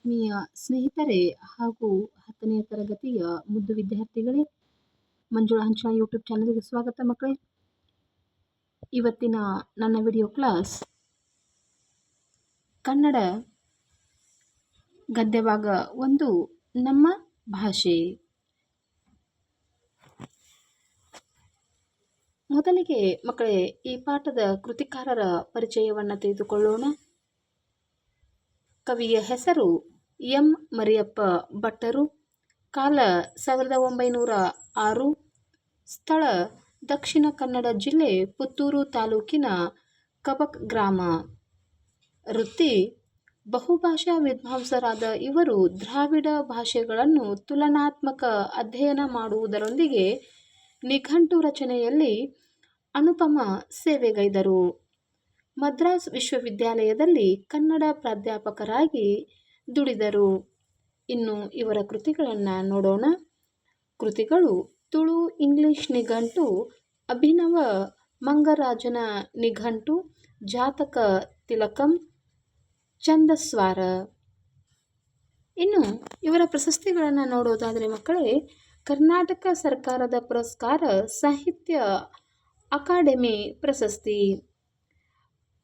ಆತ್ಮೀಯ ಸ್ನೇಹಿತರೆ ಹಾಗೂ 10ನೇ ತರಗತಿಯ ಮುದ್ದು ವಿದ್ಯಾರ್ಥಿಗಳೇ, ಮಂಜುಳಾ ಹಂಚಳ ಯೂಟ್ಯೂಬ್ ಚಾನಲ್ಗೆ ಸ್ವಾಗತ ಮಕ್ಕಳೇ. ಇವತ್ತಿನ ನನ್ನ ವಿಡಿಯೋ ಕ್ಲಾಸ್ ಕನ್ನಡ ಗದ್ಯ ಭಾಗ 1 ನಮ್ಮ ಭಾಷೆ. ಮೊದಲಿಗೆ ಮಕ್ಕಳೇ ಈ ಪಾಠದ ಕೃತಿಕಾರರ ಪರಿಚಯವನ್ನು ತೆಗೆದುಕೊಳ್ಳೋಣ. ಕವಿಯ ಹೆಸರು ಎಂ ಮರಿಯಪ್ಪ ಭಟ್ಟರು. ಕಾಲ 1906. ಸ್ಥಳ ದಕ್ಷಿಣ ಕನ್ನಡ ಜಿಲ್ಲೆ ಪುತ್ತೂರು ತಾಲೂಕಿನ ಕಬಕ್ ಗ್ರಾಮ. ವೃತ್ತಿ ಬಹುಭಾಷಾ ವಿದ್ವಾಂಸರಾದ ಇವರು ದ್ರಾವಿಡ ಭಾಷೆಗಳನ್ನು ತುಲನಾತ್ಮಕ ಅಧ್ಯಯನ ಮಾಡುವುದರೊಂದಿಗೆ ನಿಘಂಟು ರಚನೆಯಲ್ಲಿ ಅನುಪಮ ಸೇವೆಗೈದರು. ಮದ್ರಾಸ್ ವಿಶ್ವವಿದ್ಯಾಲಯದಲ್ಲಿ ಕನ್ನಡ ಪ್ರಾಧ್ಯಾಪಕರಾಗಿ ದುಡಿದರು. ಇನ್ನು ಇವರ ಕೃತಿಗಳನ್ನು ನೋಡೋಣ. ಕೃತಿಗಳು: ತುಳು ಇಂಗ್ಲಿಷ್ ನಿಘಂಟು, ಅಭಿನವ ಮಂಗರಾಜನ ನಿಘಂಟು, ಜಾತಕ ತಿಲಕಂ, ಛಂದಸ್ಸಾರ. ಇನ್ನು ಇವರ ಪ್ರಶಸ್ತಿಗಳನ್ನು ನೋಡೋದಾದರೆ ಮಕ್ಕಳೇ, ಕರ್ನಾಟಕ ಸರ್ಕಾರದ ಪುರಸ್ಕಾರ, ಸಾಹಿತ್ಯ ಅಕಾಡೆಮಿ ಪ್ರಶಸ್ತಿ.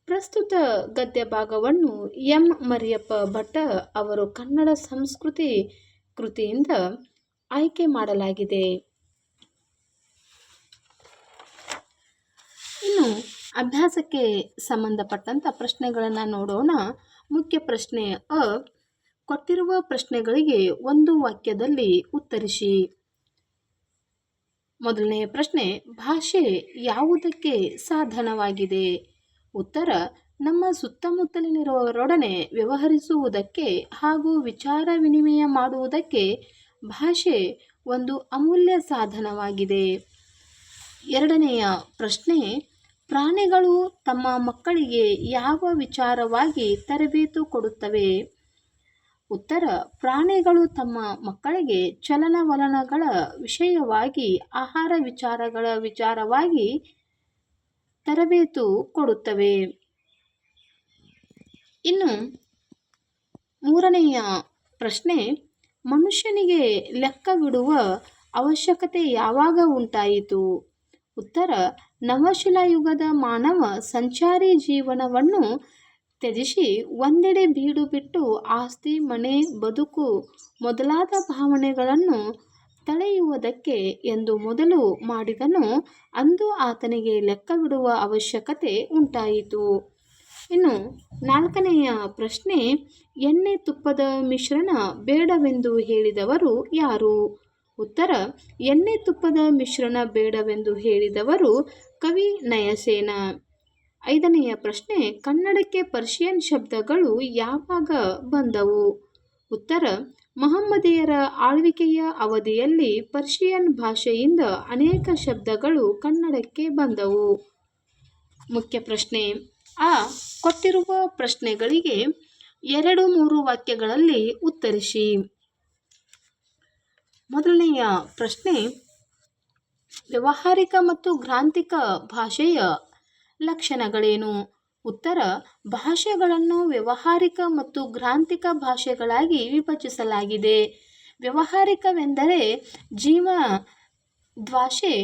ಪ್ರಸ್ತುತ ಗದ್ಯ ಭಾಗವನ್ನು ಎಂ ಮರಿಯಪ್ಪ ಭಟ್ಟ ಅವರು ಕನ್ನಡ ಸಂಸ್ಕೃತಿ ಕೃತಿಯಿಂದ ಆಯ್ಕೆ ಮಾಡಲಾಗಿದೆ. ಇನ್ನು ಅಭ್ಯಾಸಕ್ಕೆ ಸಂಬಂಧಪಟ್ಟಂಥ ಪ್ರಶ್ನೆಗಳನ್ನು ನೋಡೋಣ. ಮುಖ್ಯ ಪ್ರಶ್ನೆ ಅ. ಕೊಟ್ಟಿರುವ ಪ್ರಶ್ನೆಗಳಿಗೆ ಒಂದು ವಾಕ್ಯದಲ್ಲಿ ಉತ್ತರಿಸಿ. ಮೊದಲನೆಯ ಪ್ರಶ್ನೆ: ಭಾಷೆ ಯಾವುದಕ್ಕೆ ಸಾಧನವಾಗಿದೆ? ಉತ್ತರ: ನಮ್ಮ ಸುತ್ತಮುತ್ತಲಿನವರೊಡನೆ ವ್ಯವಹರಿಸುವುದಕ್ಕೆ ಹಾಗೂ ವಿಚಾರ ವಿನಿಮಯ ಮಾಡುವುದಕ್ಕೆ ಭಾಷೆ ಒಂದು ಅಮೂಲ್ಯ ಸಾಧನವಾಗಿದೆ. ಎರಡನೆಯ ಪ್ರಶ್ನೆ: ಪ್ರಾಣಿಗಳು ತಮ್ಮ ಮಕ್ಕಳಿಗೆ ಯಾವ ವಿಚಾರವಾಗಿ ತರಬೇತು ಕೊಡುತ್ತವೆ? ಉತ್ತರ: ಪ್ರಾಣಿಗಳು ತಮ್ಮ ಮಕ್ಕಳಿಗೆ ಚಲನವಲನಗಳ ವಿಷಯವಾಗಿ, ಆಹಾರ ವಿಚಾರಗಳ ವಿಚಾರವಾಗಿ ತರಬೇತು ಕೊಡುತ್ತವೆ. ಇನ್ನು ಮೂರನೆಯ ಪ್ರಶ್ನೆ: ಮನುಷ್ಯನಿಗೆ ಲೆಕ್ಕವಿಡುವ ಅವಶ್ಯಕತೆ ಯಾವಾಗ ಉಂಟಾಯಿತು? ಉತ್ತರ: ನವಶಿಲಾಯುಗದ ಮಾನವ ಸಂಚಾರಿ ಜೀವನವನ್ನು ತ್ಯಜಿಸಿ ಒಂದೆಡೆ ಬೀಡು ಬಿಟ್ಟು ಆಸ್ತಿ, ಮನೆ, ಬದುಕು ಮೊದಲಾದ ಭಾವನೆಗಳನ್ನು ತಳೆಯುವುದಕ್ಕೆ ಎಂದು ಮೊದಲು ಮಾಡಿದನೋ ಅಂದು ಆತನಿಗೆ ಲೆಕ್ಕವಿಡುವ ಅವಶ್ಯಕತೆ ಉಂಟಾಯಿತು. ಇನ್ನು ನಾಲ್ಕನೆಯ ಪ್ರಶ್ನೆ: ಎಣ್ಣೆ ತುಪ್ಪದ ಮಿಶ್ರಣ ಬೇಡವೆಂದು ಹೇಳಿದವರು ಯಾರು? ಉತ್ತರ: ಎಣ್ಣೆ ತುಪ್ಪದ ಮಿಶ್ರಣ ಬೇಡವೆಂದು ಹೇಳಿದವರು ಕವಿ ನಯಸೇನ. ಐದನೆಯ ಪ್ರಶ್ನೆ: ಕನ್ನಡಕ್ಕೆ ಪರ್ಷಿಯನ್ ಶಬ್ದಗಳು ಯಾವಾಗ ಬಂದವು? ಉತ್ತರ: ಮಹಮ್ಮದೀಯರ ಆಳ್ವಿಕೆಯ ಅವಧಿಯಲ್ಲಿ ಪರ್ಷಿಯನ್ ಭಾಷೆಯಿಂದ ಅನೇಕ ಶಬ್ದಗಳು ಕನ್ನಡಕ್ಕೆ ಬಂದವು. ಮುಖ್ಯ ಪ್ರಶ್ನೆ ಅ. ಕೊಟ್ಟಿರುವ ಪ್ರಶ್ನೆಗಳಿಗೆ 2-3 ವಾಕ್ಯಗಳಲ್ಲಿ ಉತ್ತರಿಸಿ. ಮೊದಲನೆಯ ಪ್ರಶ್ನೆ: ವ್ಯಾವಹಾರಿಕ ಮತ್ತು ಗ್ರಾಂಥಿಕ ಭಾಷೆಯ ಲಕ್ಷಣಗಳೇನು? ಉತ್ತರ: ಭಾಷೆಗಳನ್ನು ವ್ಯಾವಹಾರಿಕ ಮತ್ತು ಗ್ರಾಂಥಿಕ ಭಾಷೆಗಳಾಗಿ ವಿಭಜಿಸಲಾಗಿದೆ. ವ್ಯಾವಹಾರಿಕವೆಂದರೆ ಜೀವದ್ಭಾಷೆ,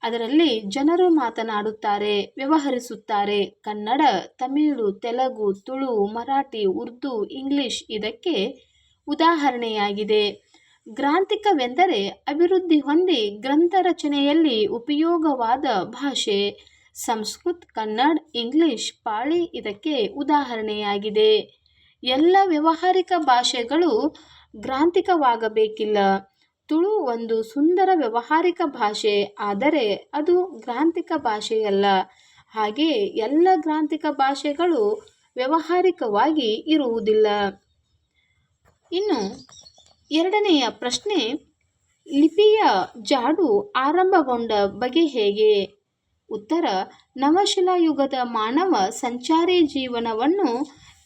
ಅದರಲ್ಲಿ ಜನರು ಮಾತನಾಡುತ್ತಾರೆ, ವ್ಯವಹರಿಸುತ್ತಾರೆ. ಕನ್ನಡ, ತಮಿಳು, ತೆಲುಗು, ತುಳು, ಮರಾಠಿ, ಉರ್ದು, ಇಂಗ್ಲಿಷ್ ಇದಕ್ಕೆ ಉದಾಹರಣೆಯಾಗಿದೆ. ಗ್ರಾಂಥಿಕವೆಂದರೆ ಅಭಿವೃದ್ಧಿ ಹೊಂದಿ ಗ್ರಂಥ ರಚನೆಯಲ್ಲಿ ಉಪಯೋಗವಾದ ಭಾಷೆ. ಸಂಸ್ಕೃತ, ಕನ್ನಡ, ಇಂಗ್ಲಿಷ್, ಪಾಳಿ ಇದಕ್ಕೆ ಉದಾಹರಣೆಯಾಗಿದೆ. ಎಲ್ಲ ವ್ಯಾವಹಾರಿಕ ಭಾಷೆಗಳು ಗ್ರಾಂಥಿಕವಾಗಬೇಕಿಲ್ಲ. ತುಳು ಒಂದು ಸುಂದರ ವ್ಯಾವಹಾರಿಕ ಭಾಷೆ, ಆದರೆ ಅದು ಗ್ರಾಂಥಿಕ ಭಾಷೆಯಲ್ಲ. ಹಾಗೆಯೇ ಎಲ್ಲ ಗ್ರಾಂಥಿಕ ಭಾಷೆಗಳು ವ್ಯಾವಹಾರಿಕವಾಗಿ ಇರುವುದಿಲ್ಲ. ಇನ್ನು ಎರಡನೆಯ ಪ್ರಶ್ನೆ: ಲಿಪಿಯ ಜಾಡು ಆರಂಭಗೊಂಡ ಬಗೆ ಹೇಗೆ? ಉತ್ತರ: ನವಶಿಲಾಯುಗದ ಮಾನವ ಸಂಚಾರಿ ಜೀವನವನ್ನು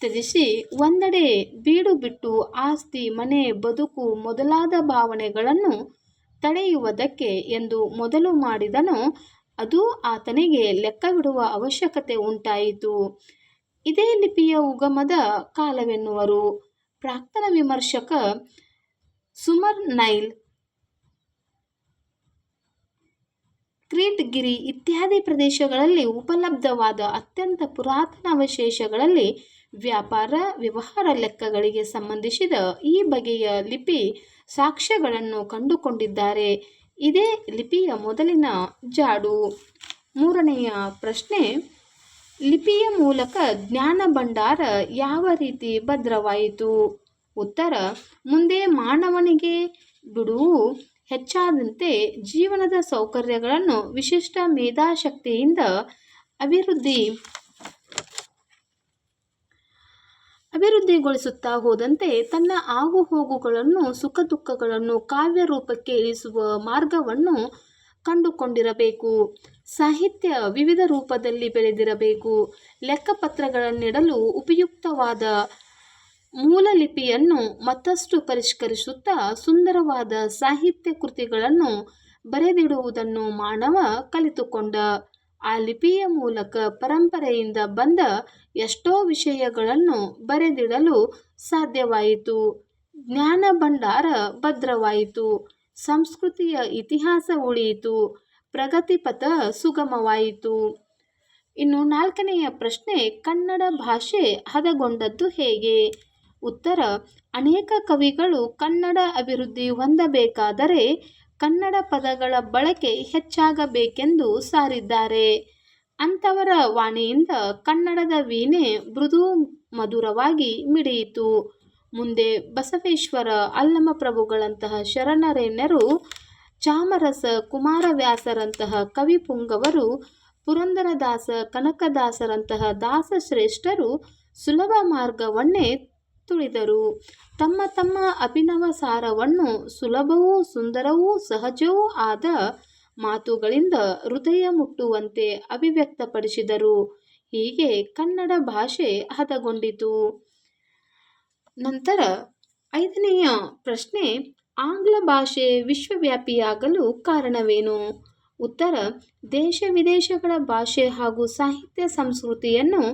ತ್ಯಜಿಸಿ ಒಂದೆಡೆ ಬೀಡು ಬಿಟ್ಟು ಆಸ್ತಿ, ಮನೆ, ಬದುಕು ಮೊದಲಾದ ಭಾವನೆಗಳನ್ನು ತಳೆಯುವುದಕ್ಕೆ ಎಂದು ಮೊದಲು ಮಾಡಿದನೋ ಅದು ಆತನಿಗೆ ಲೆಕ್ಕವಿಡುವ ಅವಶ್ಯಕತೆ ಉಂಟಾಯಿತು. ಇದೇ ಲಿಪಿಯ ಉಗಮದ ಕಾಲವೆನ್ನುವರು. ಪ್ರಾಕ್ತನ ವಿಮರ್ಶಕ ಸುಮರ್ ನೈಲ್, ಕ್ರೀಟ್ ಗಿರಿ ಇತ್ಯಾದಿ ಪ್ರದೇಶಗಳಲ್ಲಿ ಉಪಲಬ್ಧವಾದ ಅತ್ಯಂತ ಪುರಾತನ ಅವಶೇಷಗಳಲ್ಲಿ ವ್ಯಾಪಾರ ವ್ಯವಹಾರ ಲೆಕ್ಕಗಳಿಗೆ ಸಂಬಂಧಿಸಿದ ಈ ಬಗೆಯ ಲಿಪಿ ಸಾಕ್ಷ್ಯಗಳನ್ನು ಕಂಡುಕೊಂಡಿದ್ದಾರೆ. ಇದೇ ಲಿಪಿಯ ಮೊದಲಿನ ಜಾಡು. ಮೂರನೆಯ ಪ್ರಶ್ನೆ, ಲಿಪಿಯ ಮೂಲಕ ಜ್ಞಾನ ಭಂಡಾರ ಯಾವ ರೀತಿ ಭದ್ರವಾಯಿತು? ಉತ್ತರ, ಮುಂದೆ ಮಾನವನಿಗೆ ಬಿಡುವು ಹೆಚ್ಚಾದಂತೆ ಜೀವನದ ಸೌಕರ್ಯಗಳನ್ನು ವಿಶಿಷ್ಟ ಮೇಧಾಶಕ್ತಿಯಿಂದ ಅಭಿವೃದ್ಧಿಗೊಳಿಸುತ್ತಾ ಹೋದಂತೆ ತನ್ನ ಆಗುಹೋಗುಗಳನ್ನು ಸುಖ ದುಃಖಗಳನ್ನು ಕಾವ್ಯ ರೂಪಕ್ಕೆ ಇಳಿಸುವ ಮಾರ್ಗವನ್ನು ಕಂಡುಕೊಂಡಿರಬೇಕು. ಸಾಹಿತ್ಯ ವಿವಿಧ ರೂಪದಲ್ಲಿ ಬೆಳೆದಿರಬೇಕು. ಲೆಕ್ಕಪತ್ರಗಳನ್ನಿಡಲು ಉಪಯುಕ್ತವಾದ ಮೂಲ ಲಿಪಿಯನ್ನು ಮತ್ತಷ್ಟು ಪರಿಷ್ಕರಿಸುತ್ತಾ ಸುಂದರವಾದ ಸಾಹಿತ್ಯ ಕೃತಿಗಳನ್ನು ಬರೆದಿಡುವುದನ್ನು ಮಾನವ ಕಲಿತುಕೊಂಡ. ಆ ಲಿಪಿಯ ಮೂಲಕ ಪರಂಪರೆಯಿಂದ ಬಂದ ಎಷ್ಟೋ ವಿಷಯಗಳನ್ನು ಬರೆದಿಡಲು ಸಾಧ್ಯವಾಯಿತು. ಜ್ಞಾನ ಭಂಡಾರ ಭದ್ರವಾಯಿತು. ಸಂಸ್ಕೃತಿಯ ಇತಿಹಾಸ ಉಳಿಯಿತು. ಪ್ರಗತಿಪಥ ಸುಗಮವಾಯಿತು. ಇನ್ನು ನಾಲ್ಕನೆಯ ಪ್ರಶ್ನೆ, ಕನ್ನಡ ಭಾಷೆ ಹದಗೊಂಡದ್ದು ಹೇಗೆ? ಉತ್ತರ, ಅನೇಕ ಕವಿಗಳು ಕನ್ನಡ ಅಭಿವೃದ್ಧಿ ಹೊಂದಬೇಕಾದರೆ ಕನ್ನಡ ಪದಗಳ ಬಳಕೆ ಹೆಚ್ಚಾಗಬೇಕೆಂದು ಸಾರಿದ್ದಾರೆ. ಅಂಥವರ ವಾಣಿಯಿಂದ ಕನ್ನಡದ ವೀಣೆ ಮೃದು ಮಧುರವಾಗಿ ಮಿಡಿಯಿತು. ಮುಂದೆ ಬಸವೇಶ್ವರ, ಅಲ್ಲಮಪ್ರಭುಗಳಂತಹ ಶರಣರೆನ್ನರು, ಚಾಮರಸ ಕುಮಾರವ್ಯಾಸರಂತಹ ಕವಿಪುಂಗವರು, ಪುರಂದರದಾಸ ಕನಕದಾಸರಂತಹ ದಾಸಶ್ರೇಷ್ಠರು ಸುಲಭ ಮಾರ್ಗವನ್ನೇ ತುಳಿದರು. ತಮ್ಮ ತಮ್ಮ ಅಭಿನವ ಸಾರವನ್ನು ಸುಲಭವೂ ಸುಂದರವೂ ಸಹಜವೂ ಆದ ಮಾತುಗಳಿಂದ ಹೃದಯ ಮುಟ್ಟುವಂತೆ ಅಭಿವ್ಯಕ್ತಪಡಿಸಿದರು. ಹೀಗೆ ಕನ್ನಡ ಭಾಷೆ ಹದಗೊಂಡಿತು. ನಂತರ ಐದನೆಯ ಪ್ರಶ್ನೆ, ಆಂಗ್ಲ ಭಾಷೆ ವಿಶ್ವವ್ಯಾಪಿಯಾಗಲು ಕಾರಣವೇನು? ಉತ್ತರ, ದೇಶ ವಿದೇಶಗಳ ಭಾಷೆ ಹಾಗೂ ಸಾಹಿತ್ಯ ಸಂಸ್ಕೃತಿಯನ್ನು